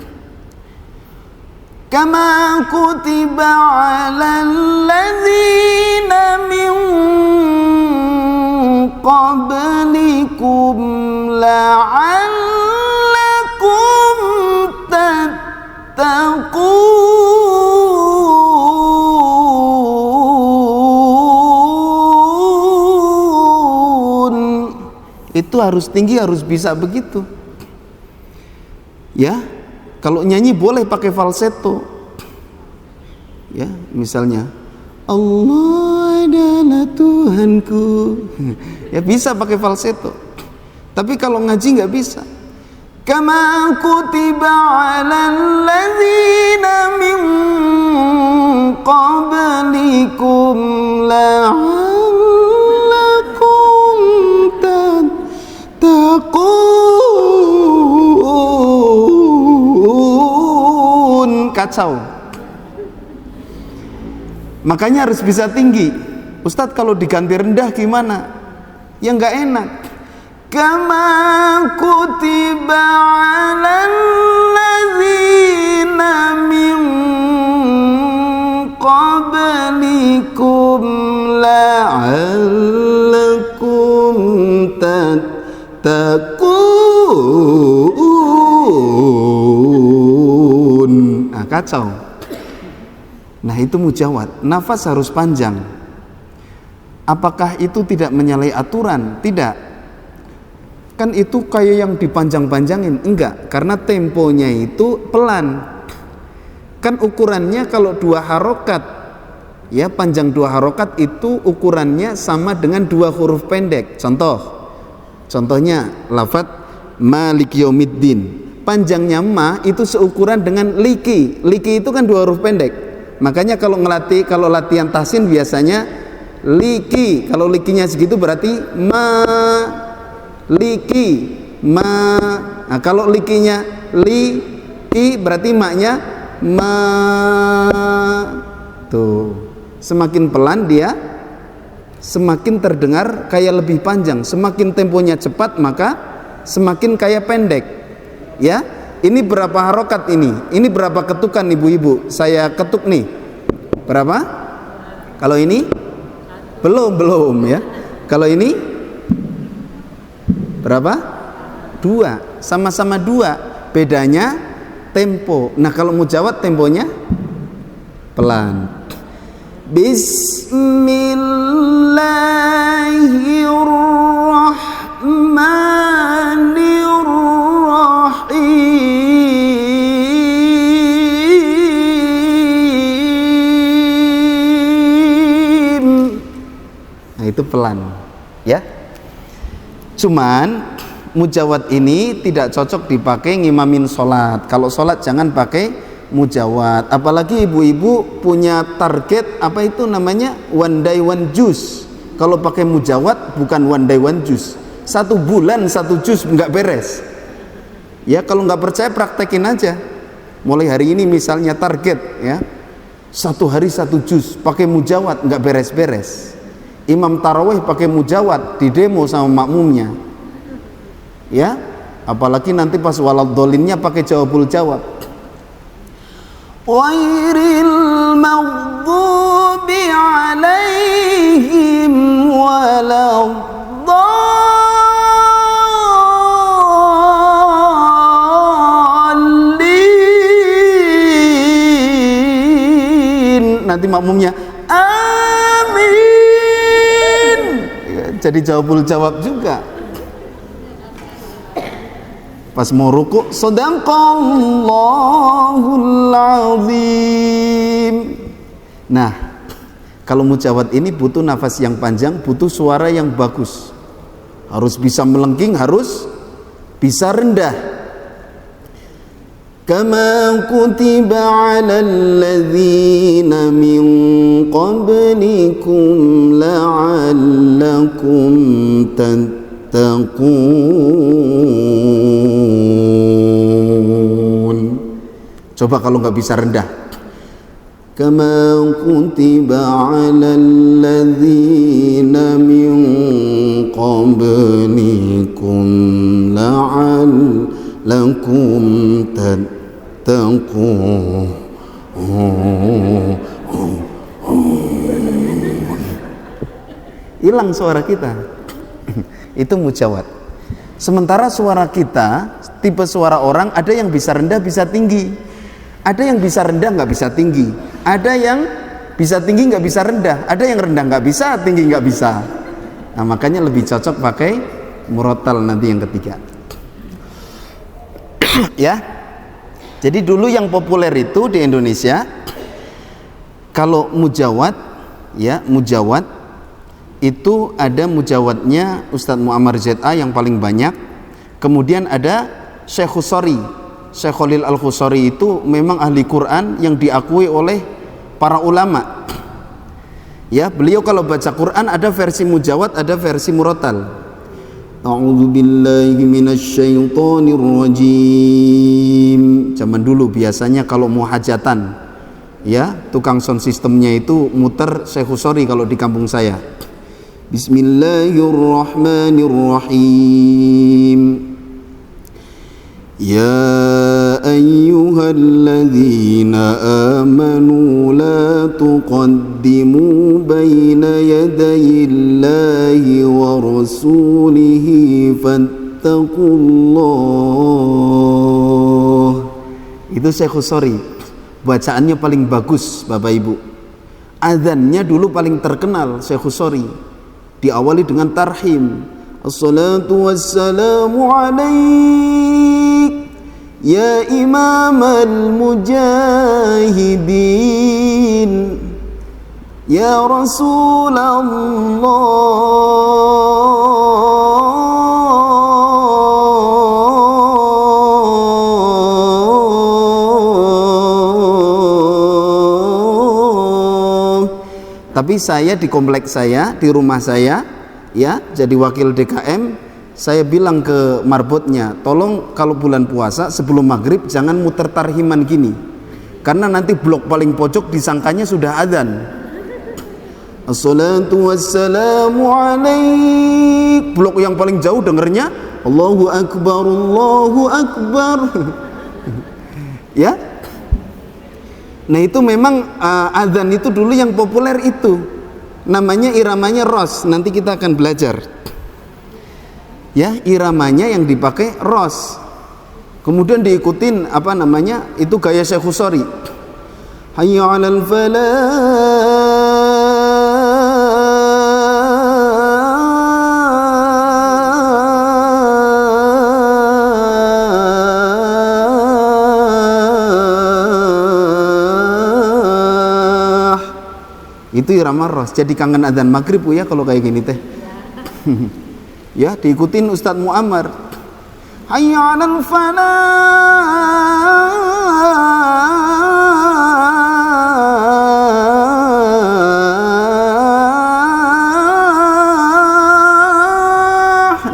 kama kutiba 'alal ladzina min qablikum la'allakum tattaqun. Itu harus tinggi, harus bisa begitu. Ya, kalau nyanyi boleh pakai falsetto. Ya, misalnya Allah adalah Tuhanku. Ya bisa pakai falsetto. Tapi kalau ngaji nggak bisa. Kama kutiba 'alal ladzina min qablikum la'allakum tattaqun. Kacau. Makanya harus bisa tinggi. Ustadz, kalau diganti rendah gimana? Ya nggak enak. Kama kutiba 'alal ladzina min qablikum la'allakum tattaqun. Nah, kacau. Nah, itu mujawad. Nafas harus panjang. Apakah itu tidak menyalahi aturan? Tidak. Kan itu kayak yang dipanjang-panjangin. Enggak, karena temponya itu pelan. Kan ukurannya kalau 2 harokat, ya, panjang 2 harokat itu ukurannya sama dengan 2 huruf pendek. Contohnya lafadz Maliki Yaumiddin. Panjangnya ma itu seukuran dengan liki. Liki itu kan 2 huruf pendek. Makanya kalau latihan tahsin biasanya liki. Kalau likinya segitu berarti ma liki ma. Nah, kalau likinya liki berarti maknya ma. Tuh. Semakin pelan dia, semakin terdengar kayak lebih panjang. Semakin temponya cepat maka semakin kayak pendek. Ya. Ini berapa harokat ini? Ini berapa ketukan ibu-ibu? Saya ketuk nih. Berapa? Kalau ini? Belum ya. Kalau ini? Berapa? 2. Sama-sama 2. Bedanya tempo. Nah, kalau mujawad temponya pelan. Bismillahirrahmanirrahim. Itu pelan, ya. Cuman mujawad ini tidak cocok dipakai ngimamin sholat. Kalau sholat jangan pakai mujawad. Apalagi ibu-ibu punya target apa itu namanya one day one juz. Kalau pakai mujawad bukan one day one juz. 1 bulan 1 juz nggak beres. Ya, kalau nggak percaya praktekin aja. Mulai hari ini misalnya target, ya, Satu hari satu juz, pakai mujawad, nggak beres-beres. Imam tarawih pakai mujawad, di demo sama makmumnya. Ya, apalagi nanti pas waladdolinnya pakai jawabul jawab. Ghairil maghdubi alaihim waladdallin. Nanti makmumnya amin. Ya, jadi jawabul jawab juga. Pas mau ruku, Shadaqallahul azim. Nah, kalau mujawad ini butuh nafas yang panjang, butuh suara yang bagus. Harus bisa melengking, harus bisa rendah. Kama kutiba 'alal ladzina min qablikum la'allakum tattaqun. Coba kalau nggak bisa rendah. Kama kutiba 'alal ladzina min qablikum la'allakum tattaqun. Hilang suara kita. Itu mujawad. Sementara suara kita, tipe suara orang, ada yang bisa rendah, bisa tinggi. Ada yang bisa rendah, nggak bisa tinggi. Ada yang bisa tinggi, nggak bisa rendah. Ada yang rendah nggak bisa, tinggi nggak bisa. Nah, makanya lebih cocok pakai murotal nanti yang ketiga. Ya. Jadi dulu yang populer itu di Indonesia, kalau mujawad, ya mujawad, itu ada mujawadnya Ustadz Muammar ZA yang paling banyak. Kemudian ada Syekh Khusori. Syekh Khalil Al-Khusori itu memang ahli Quran yang diakui oleh para ulama. Ya, beliau kalau baca Quran ada versi mujawad, ada versi murotal. A'udzu billahi minasyaitonir rajim. Zaman dulu biasanya kalau mau hajatan, ya, tukang sound systemnya itu muter Syekh Khusori kalau di kampung saya. Bismillahirrahmanirrahim. Ya ayyuhalladzina amanu la tuqaddimu baina yadayillahi wa rasulihi fattaqullah. Itu Syekh Khusori. Bacaannya paling bagus, Bapak Ibu. Adzannya dulu paling terkenal Syekh Khusori. Diawali dengan tarhim. Assalatu wassalamu alaik ya imamal mujahidin ya Rasulullah. Tapi saya di kompleks saya, di rumah saya, ya, jadi wakil DKM, saya bilang ke marbotnya, tolong kalau bulan puasa sebelum maghrib jangan muter tarhiman gini, karena nanti blok paling pojok disangkanya sudah adzan. Assalatu wassalamu alaik. Blok yang paling jauh dengernya Allahu Akbar, Allahu Akbar. Ya. Nah itu memang adzan itu dulu yang populer itu. Namanya iramanya ros. Nanti kita akan belajar. Ya, iramanya yang dipakai ros. Kemudian diikutin apa namanya? Itu gaya Syekh Khusori. Hayya 'alal falah. Itu irama ros. Jadi kangen adzan maghrib ya kalau kayak gini teh. Ya, diikutin Ustadz Muammar. Hayya 'alal falah.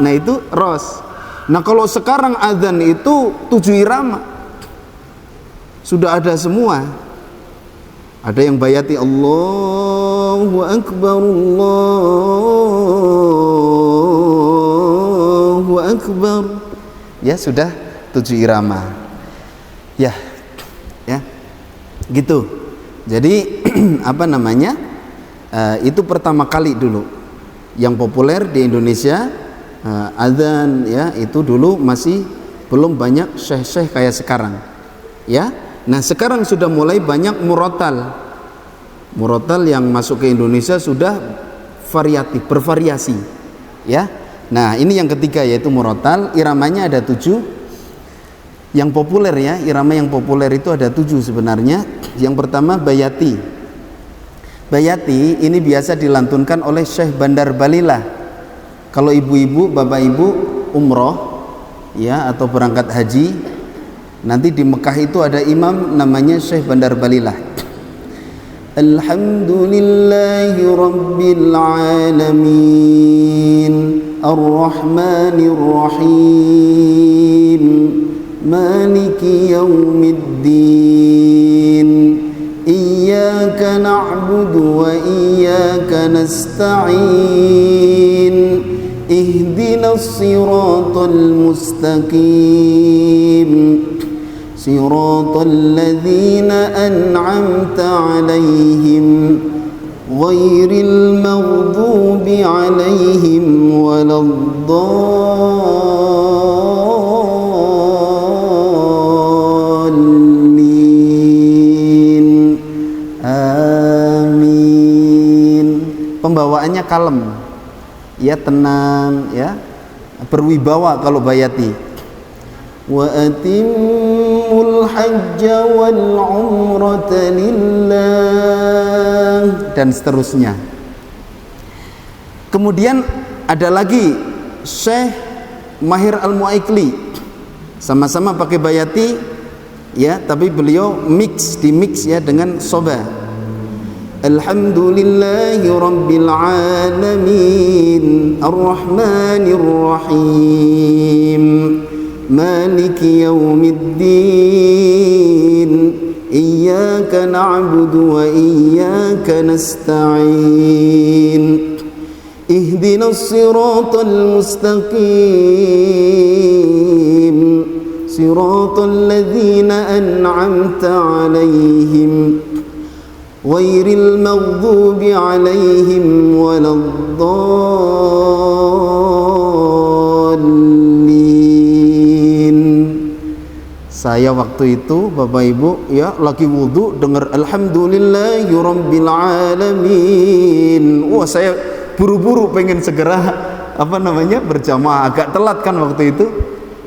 Nah itu ros. Nah kalau sekarang adzan itu 7 irama. Sudah ada semua. Ada yang bayati Allahu Akbar, Allahu Akbar. Ya sudah 7 irama. Ya, ya, gitu. Jadi apa namanya? Itu pertama kali dulu yang populer di Indonesia. Adzan ya, itu dulu masih belum banyak syekh-syekh kayak sekarang. Ya. Nah, sekarang sudah mulai banyak murotal. Murotal yang masuk ke Indonesia sudah variatif, bervariasi. Ya. Nah, ini yang ketiga yaitu murotal. Iramanya ada 7. Yang populer ya, irama yang populer itu ada 7 sebenarnya. Yang pertama bayati. Bayati ini biasa dilantunkan oleh Syekh Bandar Balilah. Kalau ibu-ibu, bapak-ibu umroh ya atau berangkat haji, nanti di Mekah itu ada imam namanya Syekh Bandar Balilah. Alhamdulillahi Rabbil Alamin, Ar-Rahmanir Rahim, Maliki Yawmiddin, Iyyaka na'budu wa iyyaka nasta'in, Ihdinas siratal mustaqim, Siratal ladzina an'amta 'alaihim ghairil maghdubi 'alaihim waladdallin. Amin. Pembawaannya kalem. Ya, tenang ya. Berwibawa kalau bayati. Wa atimmul hajja wal umrata lillah, dan seterusnya. Kemudian ada lagi Syekh Mahir Al-Muaikli, sama-sama pakai bayati ya, tapi beliau dimix ya dengan soba. Alhamdulillahi Rabbil Alamin, Ar-Rahmanir Rahim, Maliki Yawmiddin, Iyyaka na'budu wa iyyaka nasta'in, Ihdinas siratal mustaqim, Siratal ladzina an'amta 'alaihim ghairil maghdubi 'alaihim waladdallin. Saya waktu itu Bapak Ibu ya lagi wudu dengar Alhamdulillahi Rabbil Alamin. Wah, saya buru-buru pengen segera berjamaah, agak telat kan waktu itu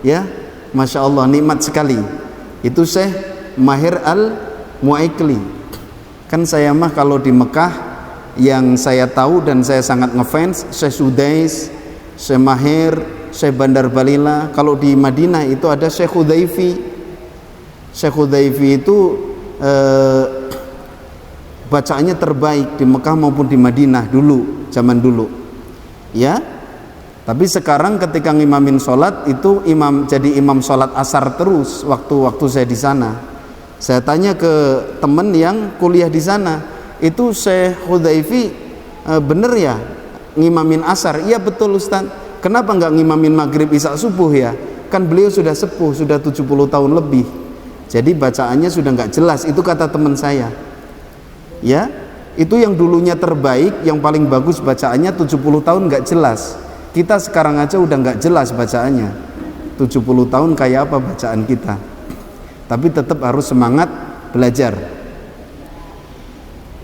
ya. Masya Allah, nikmat sekali. Itu Syekh Mahir Al-Muaikli. Kan saya mah kalau di Mekah yang saya tahu dan saya sangat ngefans Syekh Sudais, Syekh Mahir, Syekh Bandar Balilah. Kalau di Madinah itu ada Syekh Hudayfi. Syekh Hudayfi itu bacaannya terbaik di Mekah maupun di Madinah dulu, zaman dulu. Ya. Tapi sekarang ketika ngimamin sholat itu jadi imam sholat asar terus waktu saya di sana. Saya tanya ke teman yang kuliah di sana, itu Syekh Hudayfi bener ya ngimamin asar? Iya betul Ustaz. Kenapa nggak ngimamin maghrib isya subuh ya? Kan beliau sudah sepuh, sudah 70 tahun lebih. Jadi bacaannya sudah nggak jelas. Itu kata teman saya. Ya, itu yang dulunya terbaik, yang paling bagus bacaannya 70 tahun nggak jelas. Kita sekarang aja udah nggak jelas bacaannya. 70 tahun kayak apa bacaan kita? Tapi tetap harus semangat belajar.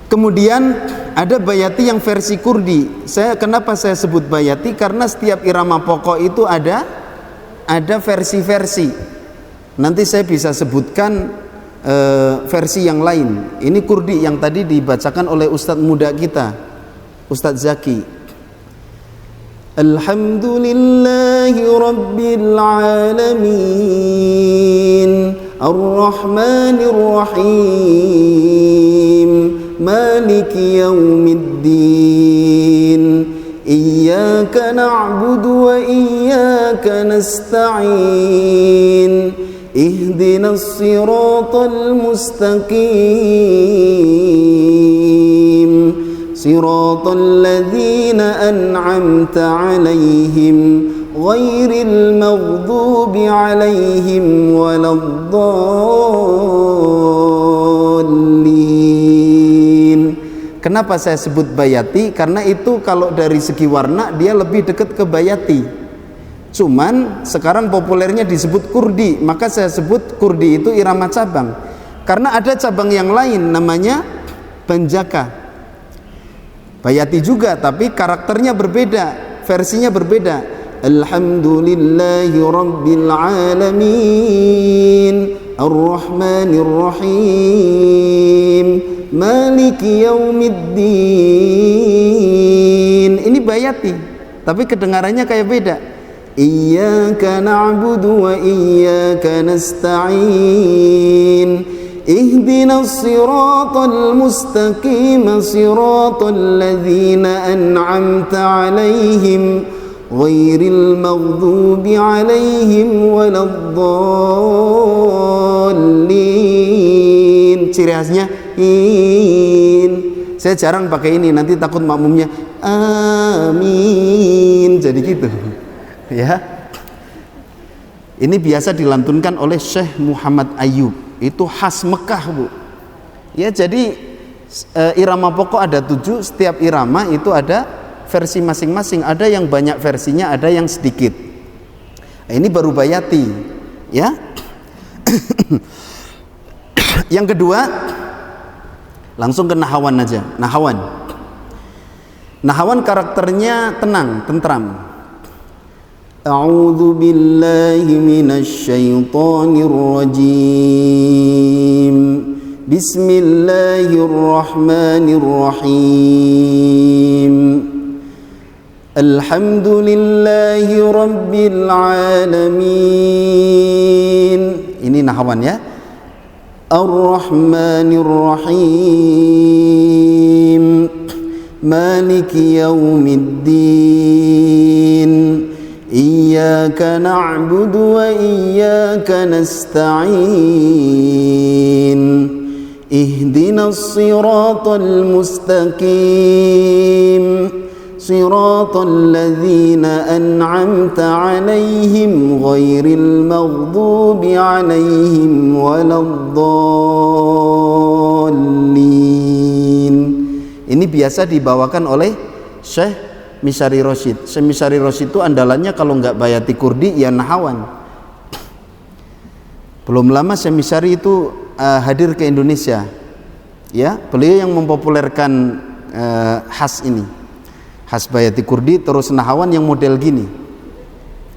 Kemudian ada bayati yang versi Kurdi. Kenapa saya sebut bayati? Karena setiap irama pokok itu ada versi-versi. Nanti saya bisa sebutkan versi yang lain. Ini Kurdi yang tadi dibacakan oleh Ustadz muda kita, Ustadz Zaki. Alhamdulillahi Rabbil Alamin, Ar-Rahmanir Rahim, Maliki Yawmiddin, Iyyaka na'budu wa iyyaka nasta'in, Ihdinas ihdinas siratal mustaqim siratal ladzina an'amta 'alaihim ghairil maghdubi 'alaihim waladdallin. Kenapa saya sebut bayati? Karena itu kalau dari segi warna dia lebih dekat ke bayati. Cuman sekarang populernya disebut kurdi, maka saya sebut kurdi itu irama cabang. Karena ada cabang yang lain namanya banjaka. Bayati juga, tapi karakternya berbeda, versinya berbeda. Alhamdulillahi rabbil alamin, ar-rahmanir rahim, maliki yaumiddin. Ini bayati, tapi kedengarannya kayak beda. Iyyaka na'budu wa iyyaka nasta'in. Ihdinas siratal mustaqim siratal ladzina an'amta 'alaihim ghairil maghdubi 'alaihim waladdallin. Ciri khasnya in. Saya jarang pakai ini, nanti takut makmumnya amin. Jadi gitu. Ya. Ini biasa dilantunkan oleh Syekh Muhammad Ayyub. Itu khas Mekah, Bu. Ya, jadi irama pokok ada 7, setiap irama itu ada versi masing-masing, ada yang banyak versinya, ada yang sedikit. Ini baru bayati, ya. Yang kedua, langsung ke nahawan aja. Nahawan karakternya tenang, tentram. A'udzu billahi minasy syaithanir rajim. Bismillahirrahmanirrahim. Alhamdulillahi rabbil alamin. Ini nahawan ya. Ar-Rahmanir Rahim. Maliki yaumiddin. Iyyaka na'budu wa iyyaka nasta'in. Ihdinas siratal mustaqim siratal ladzina an'amta 'alaihim ghairil maghdubi 'alaihim waladdallin. Ini biasa dibawakan oleh Syekh Misyari Rosyid. Syekh Misyari Rosyid itu andalannya kalau nggak bayati kurdi ya nahawan. Belum lama Syekh Misyari itu hadir ke Indonesia. Ya, beliau yang mempopulerkan khas ini. Khas bayati kurdi terus nahawan yang model gini.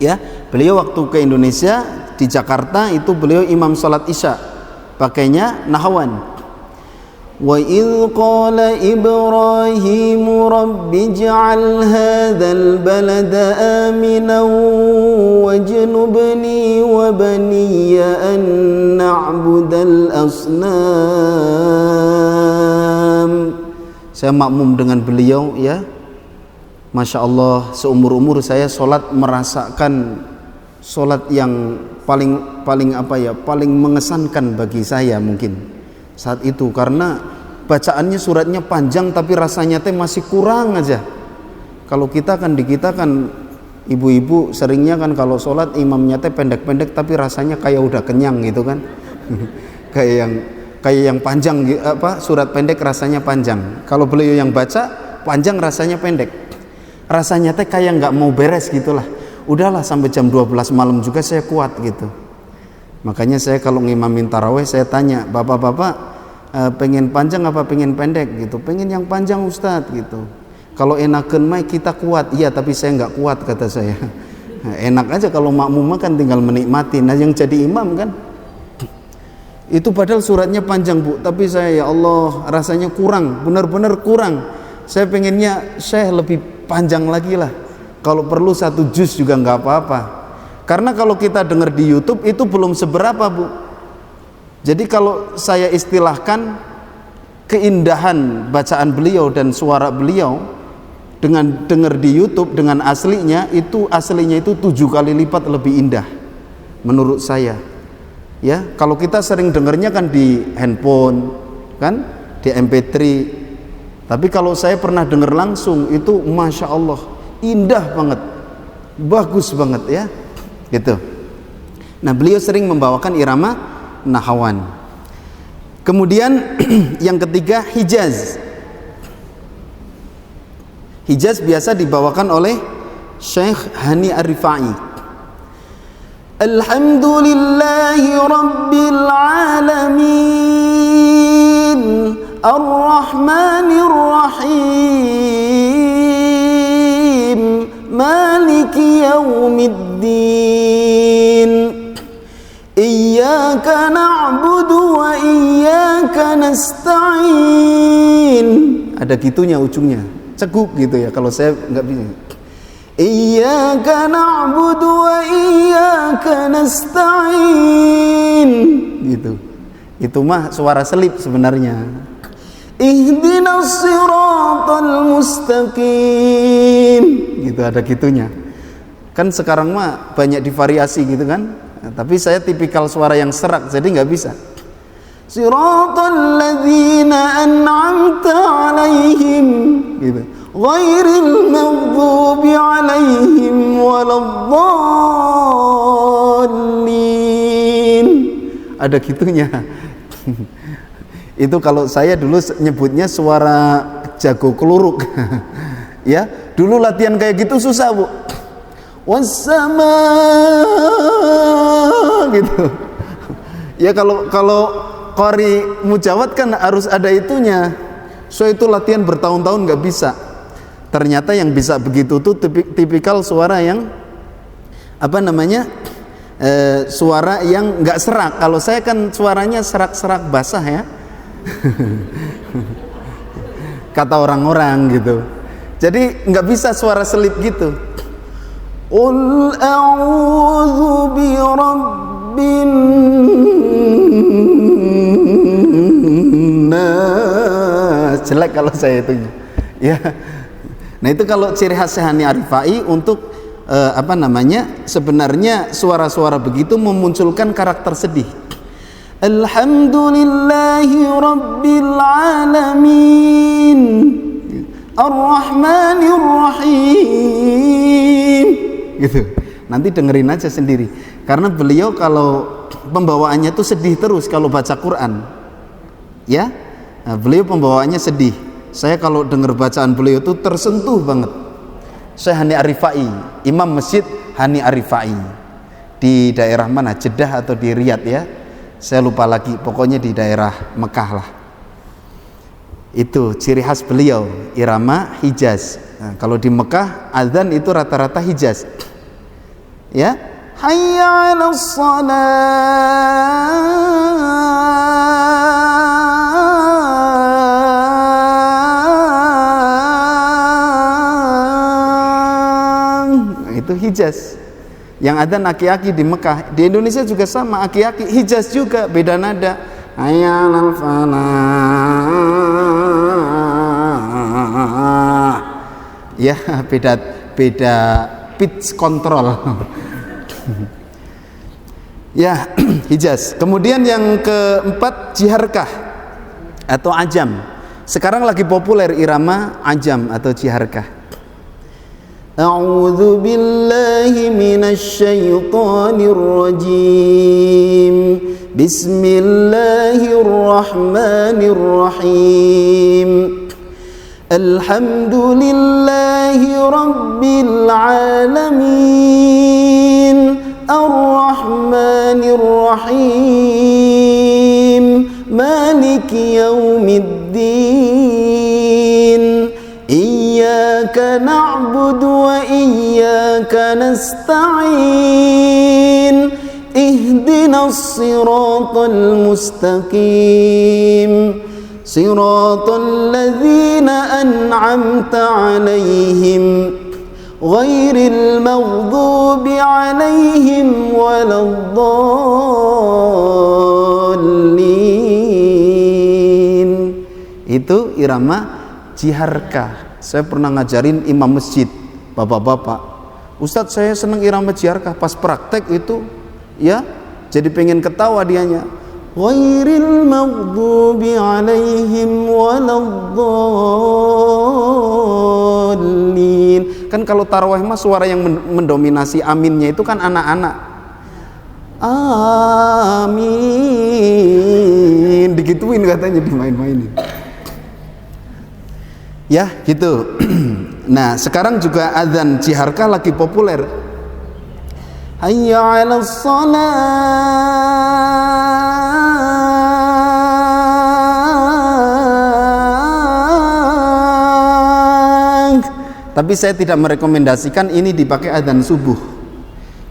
Ya, beliau waktu ke Indonesia di Jakarta itu beliau imam salat Isya. Pakainya nahawan. Wa idh qala Ibrahim rabbi ij'al hadzal balada aminan wajnubni wa baniya an na'budal asnam. Saya makmum dengan beliau ya. Masya Allah, seumur-umur saya sholat merasakan sholat yang paling mengesankan bagi saya mungkin saat itu, karena bacaannya suratnya panjang tapi rasanya teh masih kurang aja. Kalau kita kan ibu-ibu seringnya kan kalau sholat imamnya teh pendek-pendek tapi rasanya kayak udah kenyang gitu kan. kayak yang panjang surat pendek rasanya panjang. Kalau beliau yang baca panjang rasanya pendek. Rasanya teh kayak nggak mau beres gitulah. Udahlah sampai jam 12 malam juga saya kuat gitu. Makanya saya kalau ngimamin taraweh saya tanya, bapak-bapak pengen panjang apa pengen pendek gitu? Pengen yang panjang Ustadz gitu. Kalau enakeun mah kita kuat. Iya, tapi saya nggak kuat kata saya. Enak aja kalau makmum kan tinggal menikmati. Nah yang jadi imam kan itu padahal suratnya panjang Bu, tapi saya ya Allah rasanya kurang, benar-benar kurang. Saya pengennya lebih panjang lagi lah. Kalau perlu 1 juz juga nggak apa-apa. Karena kalau kita dengar di YouTube itu belum seberapa Bu. Jadi kalau saya istilahkan keindahan bacaan beliau dan suara beliau dengan dengar di YouTube dengan aslinya itu 7 kali lipat lebih indah menurut saya. Ya, kalau kita sering dengarnya kan di handphone, kan di MP3. Tapi kalau saya pernah dengar langsung itu masya Allah indah banget, bagus banget ya, gitu. Nah, beliau sering membawakan irama nahawan. Kemudian yang ketiga Hijaz. Hijaz biasa dibawakan oleh Syekh Hani Ar-Rifai. Alhamdulillahi Rabbil Alamin Ar-Rahmanir Rahim Maliki Yawmiddin Iyyaka na'budu wa iyyaka nasta'in. Ada gitunya ujungnya, ceguk gitu ya, kalau saya nggak bisa. Iyyaka na'budu wa iyyaka nasta'in, gitu. Itu mah suara selip sebenarnya. Ihdinas siratal mustaqim, gitu, ada gitunya. Kan sekarang mah banyak divariasi gitu kan. Nah, tapi saya tipikal suara yang serak, jadi nggak bisa. Siratal ladzina an'amta 'alaihim, gitu. Ghairil maghdubi 'alaihim waladdallin. Ada gitunya. Itu kalau saya dulu nyebutnya suara jago keluruk. Ya, dulu latihan kayak gitu susah, Bu. Wassama, gitu. Ya, kalau qari mujawad kan harus ada itunya. So itu latihan bertahun-tahun nggak bisa. Ternyata yang bisa begitu tuh tipikal suara yang apa namanya, suara yang nggak serak. Kalau saya kan suaranya serak-serak basah ya. Kata orang-orang gitu. Jadi nggak bisa suara selip gitu. Qul a'udzu bi rabbin nas. Jelek kalau saya itu ya. Nah, itu kalau ciri khas Hani Ar-Rifai untuk apa namanya, sebenarnya suara-suara begitu memunculkan karakter sedih. Alhamdulillahi Rabbil Alamin Ar-Rahmanir Rahim, gitu. Nanti dengerin aja sendiri, karena beliau kalau pembawaannya tuh sedih terus kalau baca Quran ya. Nah, beliau pembawaannya sedih. Saya kalau dengar bacaan beliau tuh tersentuh banget. Syekh Hani Ar-Rifai, Imam Masjid Hani Ar-Rifai di daerah mana, Jeddah atau di Riyadh ya, saya lupa lagi, pokoknya di daerah Mekah lah. Itu ciri khas beliau, irama Hijaz. Nah, kalau di Mekah azan itu rata-rata Hijaz ya. Hayya 'alas shalah, itu Hijaz. Yang ada aki-aki di Mekah, di Indonesia juga sama, aki-aki Hijaz juga, beda nada. Hayya 'alal falah. Ya, beda pitch control. Ya, Hijaz. Kemudian yang keempat Jiharkah atau Ajam. Sekarang lagi populer irama Ajam atau Jiharkah. A'udzu billahi minasy syaithanir rajim. Bismillahirrahmanirrahim. Alhamdulillahi Rabbil Alamin Ar-Rahmanir Rahim Maliki Yawmiddin Iyyaka na'budu wa iyyaka nasta'in Ihdinas siratal mustaqim Siratal ladzina an'amta 'alaihim ghairil maghdubi 'alaihim waladdallin. Itu irama Jiharkah. Saya pernah ngajarin imam masjid, bapak-bapak. Ustadz, saya senang irama Jiharkah. Pas praktek itu ya jadi pengen ketawa dianya. Ghairil maghdubi alaihim waladdallin. Kan kalau tarawih mah suara yang mendominasi aminnya itu kan anak-anak. Amin, digituin katanya, dimain-mainin. Ya, gitu. Nah, sekarang juga adzan jiharkah lagi populer. Hayya 'alas shalah. Tapi saya tidak merekomendasikan ini dipakai adzan subuh.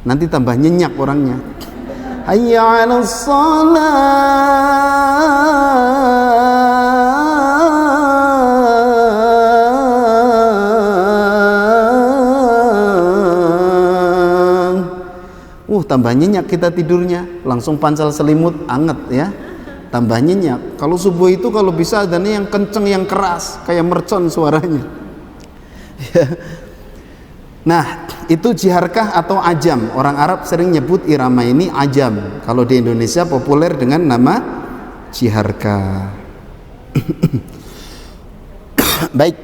Nanti tambah nyenyak orangnya. Hayya 'alas shalah. Tambah nyenyak kita tidurnya, langsung pancal selimut anget ya, tambah nyenyak. Kalau subuh itu kalau bisa adanya yang kenceng, yang keras, kayak mercon suaranya. Nah, itu jiharkah atau ajam. Orang Arab sering nyebut irama ini ajam. Kalau di Indonesia populer dengan nama jiharkah. Baik,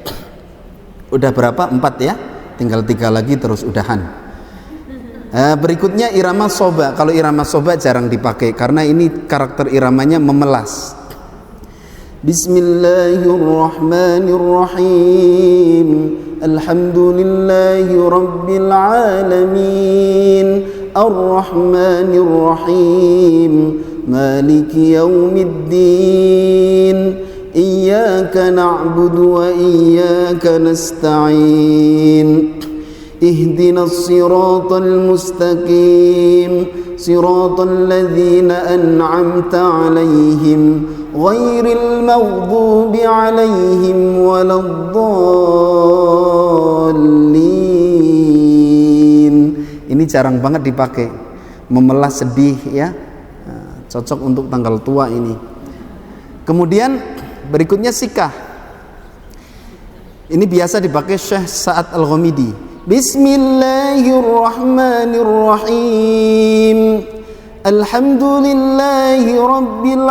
udah berapa? 4 ya, tinggal 3 lagi terus udahan. Berikutnya irama soba. Kalau irama soba jarang dipakai karena ini karakter iramanya memelas. Bismillahirrahmanirrahim. Alhamdulillahi rabbil alamin. Ar-Rahmanirrahim. Maliki yaumiddin. Iyyaka na'budu wa iyyaka nasta'in. اهدنا الصراط المستقيم صراط الذين أنعمت عليهم غير المغضوب عليهم ولا الضالين. Ini jarang banget dipakai, memelas sedih ya, cocok untuk tanggal tua ini. Kemudian berikutnya sikah. Ini biasa dipakai Syekh Sa'ad Al-Ghamidi. Bismillahirrahmanirrahim. Alhamdulillahi rabbil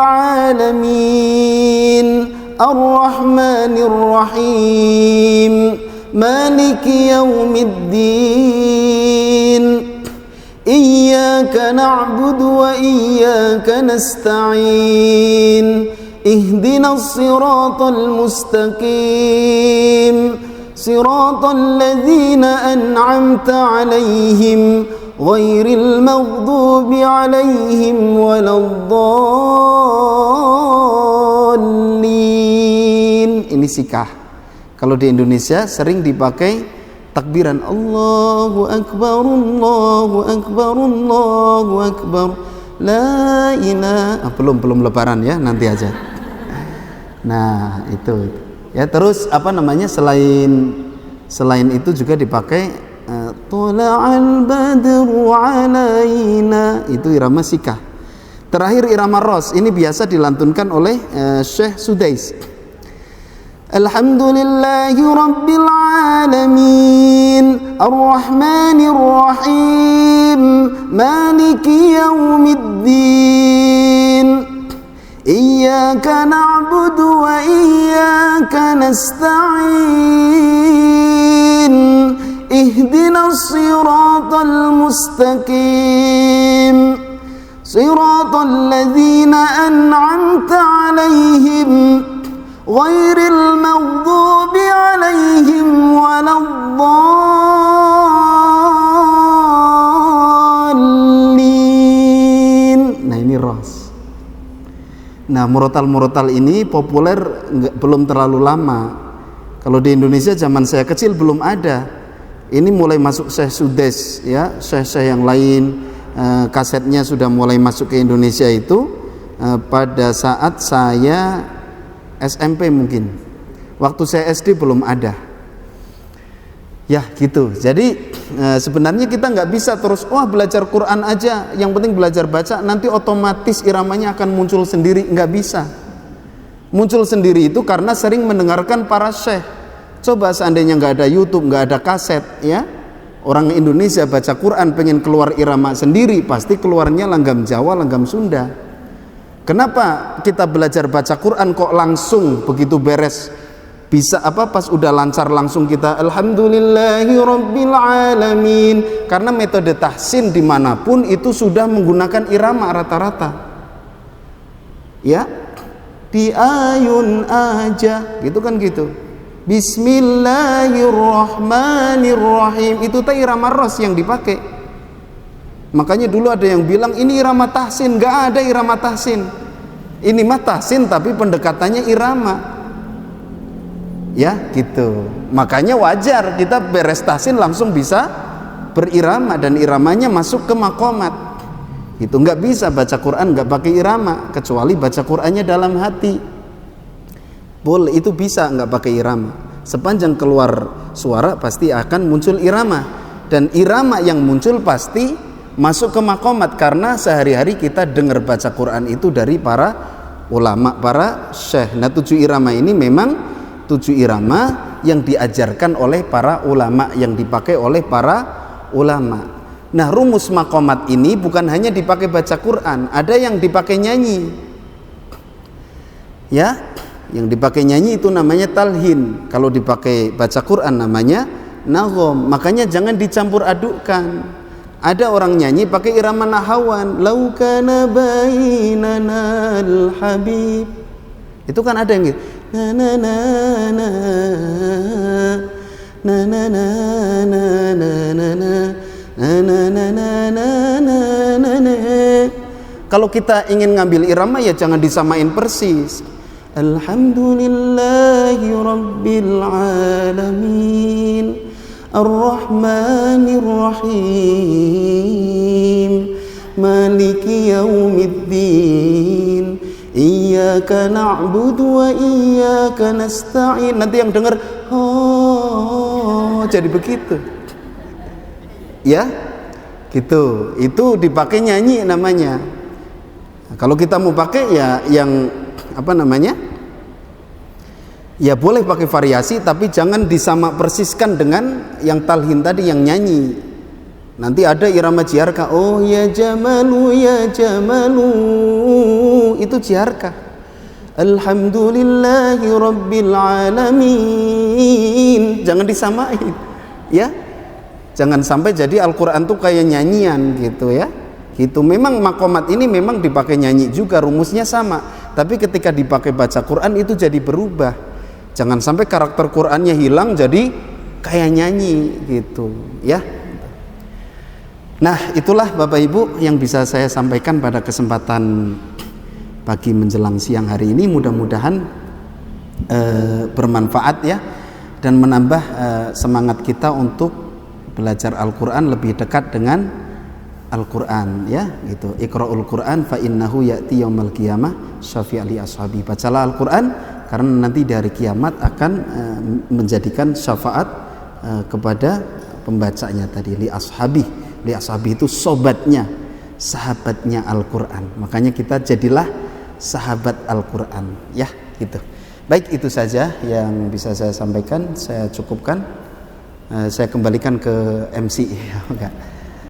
alamin. Ar-Rahmanirrahim. Maliki yaumiddin. Iyyaka na'budu wa iyyaka nasta'in. Ihdinas siratal mustaqim. صراط الذين أنعمت عليهم غير المغضوب عليهم ولا الضالين. Ini sikah. Kalau di Indonesia sering dipakai takbiran Allahu Akbar, Allahu Akbar, Allahu Akbar, la ilaha. Belum lebaran ya, nanti aja. Nah, itu. Ya, terus apa namanya, selain itu juga dipakai Tola'al badru alaina, itu irama sikah. Terakhir irama ros, ini biasa dilantunkan oleh Syekh Sudais. Alhamdulillahi rabbil alamin, ar-rahmanir-rahim, maliki yaumiddin. Iyyaka na'budu wa iyyaka nasta'in. Ihdinas siratal mustaqim. Siratal ladzina an'amta 'alaihim ghairil maghdubi 'alaihim waladdallin. Nah, ini ros. Nah, murotal ini populer belum terlalu lama. Kalau di Indonesia zaman saya kecil belum ada. Ini mulai masuk Syekh Sudais ya, syekh yang lain, kasetnya sudah mulai masuk ke Indonesia itu pada saat saya SMP mungkin. Waktu saya SD belum ada. Ya gitu. Jadi sebenarnya kita nggak bisa terus belajar Quran aja, yang penting belajar baca, nanti otomatis iramanya akan muncul sendiri. Nggak bisa. Muncul sendiri itu karena sering mendengarkan para syekh. Coba seandainya nggak ada YouTube, nggak ada kaset, ya, Orang Indonesia baca Quran pengen keluar irama sendiri, pasti keluarnya langgam Jawa, langgam Sunda. Kenapa kita belajar baca Quran kok langsung begitu beres bisa pas udah lancar langsung kita alhamdulillahi rabbil alamin? Karena metode tahsin dimanapun itu sudah menggunakan irama rata-rata. Ya, di ayun aja gitu kan gitu. Bismillahirrahmanirrahim itu teh irama ros yang dipakai. Makanya dulu ada yang bilang ini irama tahsin. Gak ada irama tahsin. Ini mah tahsin tapi pendekatannya irama. Ya gitu. Makanya wajar kita beres tahsin langsung bisa berirama, dan iramanya masuk ke maqamat. Itu nggak bisa baca Quran nggak pakai irama, kecuali baca Qurannya dalam hati. Boleh, itu bisa nggak pakai irama. Sepanjang keluar suara pasti akan muncul irama, dan irama yang muncul pasti masuk ke maqamat, karena sehari-hari kita dengar baca Quran itu dari para ulama, para syekh. Nah 7 irama ini memang 7 irama yang diajarkan oleh para ulama, yang dipakai oleh para ulama. Nah rumus maqamat ini bukan hanya dipakai baca Quran, ada yang dipakai nyanyi. Ya, yang dipakai nyanyi itu namanya talhin. Kalau dipakai baca Quran namanya naghom. Makanya jangan dicampur adukkan. Ada orang nyanyi pakai irama nahawan, lau kana bainana al-habib. Itu kan ada yang gitu. Na na na na na na na na na na na na. Kalau kita ingin ngambil irama ya jangan disamain persis. Alhamdulillahi rabbil alamin ar-rahmanir rahim maliki yaumiddin iyyaka na'budu wa iyyaka nasta'in. Nanti yang dengar jadi begitu. Ya, gitu. Itu dipakai nyanyi namanya. Nah, kalau kita mau pakai ya yang ya boleh pakai variasi, tapi jangan disama persiskan dengan yang talhin tadi, yang nyanyi. Nanti ada irama jiarka, oh ya jamalu ya jamalu, itu jiarka. Alhamdulillahi rabbil alamin, jangan disamain. Ya, jangan sampai jadi Al-Quran tuh kayak nyanyian gitu ya. Gitu. Memang maqamat ini memang dipakai nyanyi juga, rumusnya sama. Tapi ketika dipakai baca Quran itu jadi berubah. Jangan sampai karakter Qurannya hilang jadi kayak nyanyi gitu ya. Nah itulah Bapak Ibu yang bisa saya sampaikan pada kesempatan pagi menjelang siang hari ini. Mudah-mudahan bermanfaat ya, dan menambah semangat kita untuk belajar Al-Quran lebih dekat dengan Al-Quran ya gitu. Iqra'ul Quran fa innahu ya'ti yaumal qiyamah syafi'a li ashabi. Bacalah Al-Quran karena nanti di hari kiamat akan menjadikan syafaat kepada pembacanya tadi. Li ashabi itu sobatnya, sahabatnya Al-Quran. Makanya kita jadilah sahabat Al-Quran ya gitu. Baik, itu saja yang bisa saya sampaikan. Saya cukupkan. Saya kembalikan ke MC. Enggak.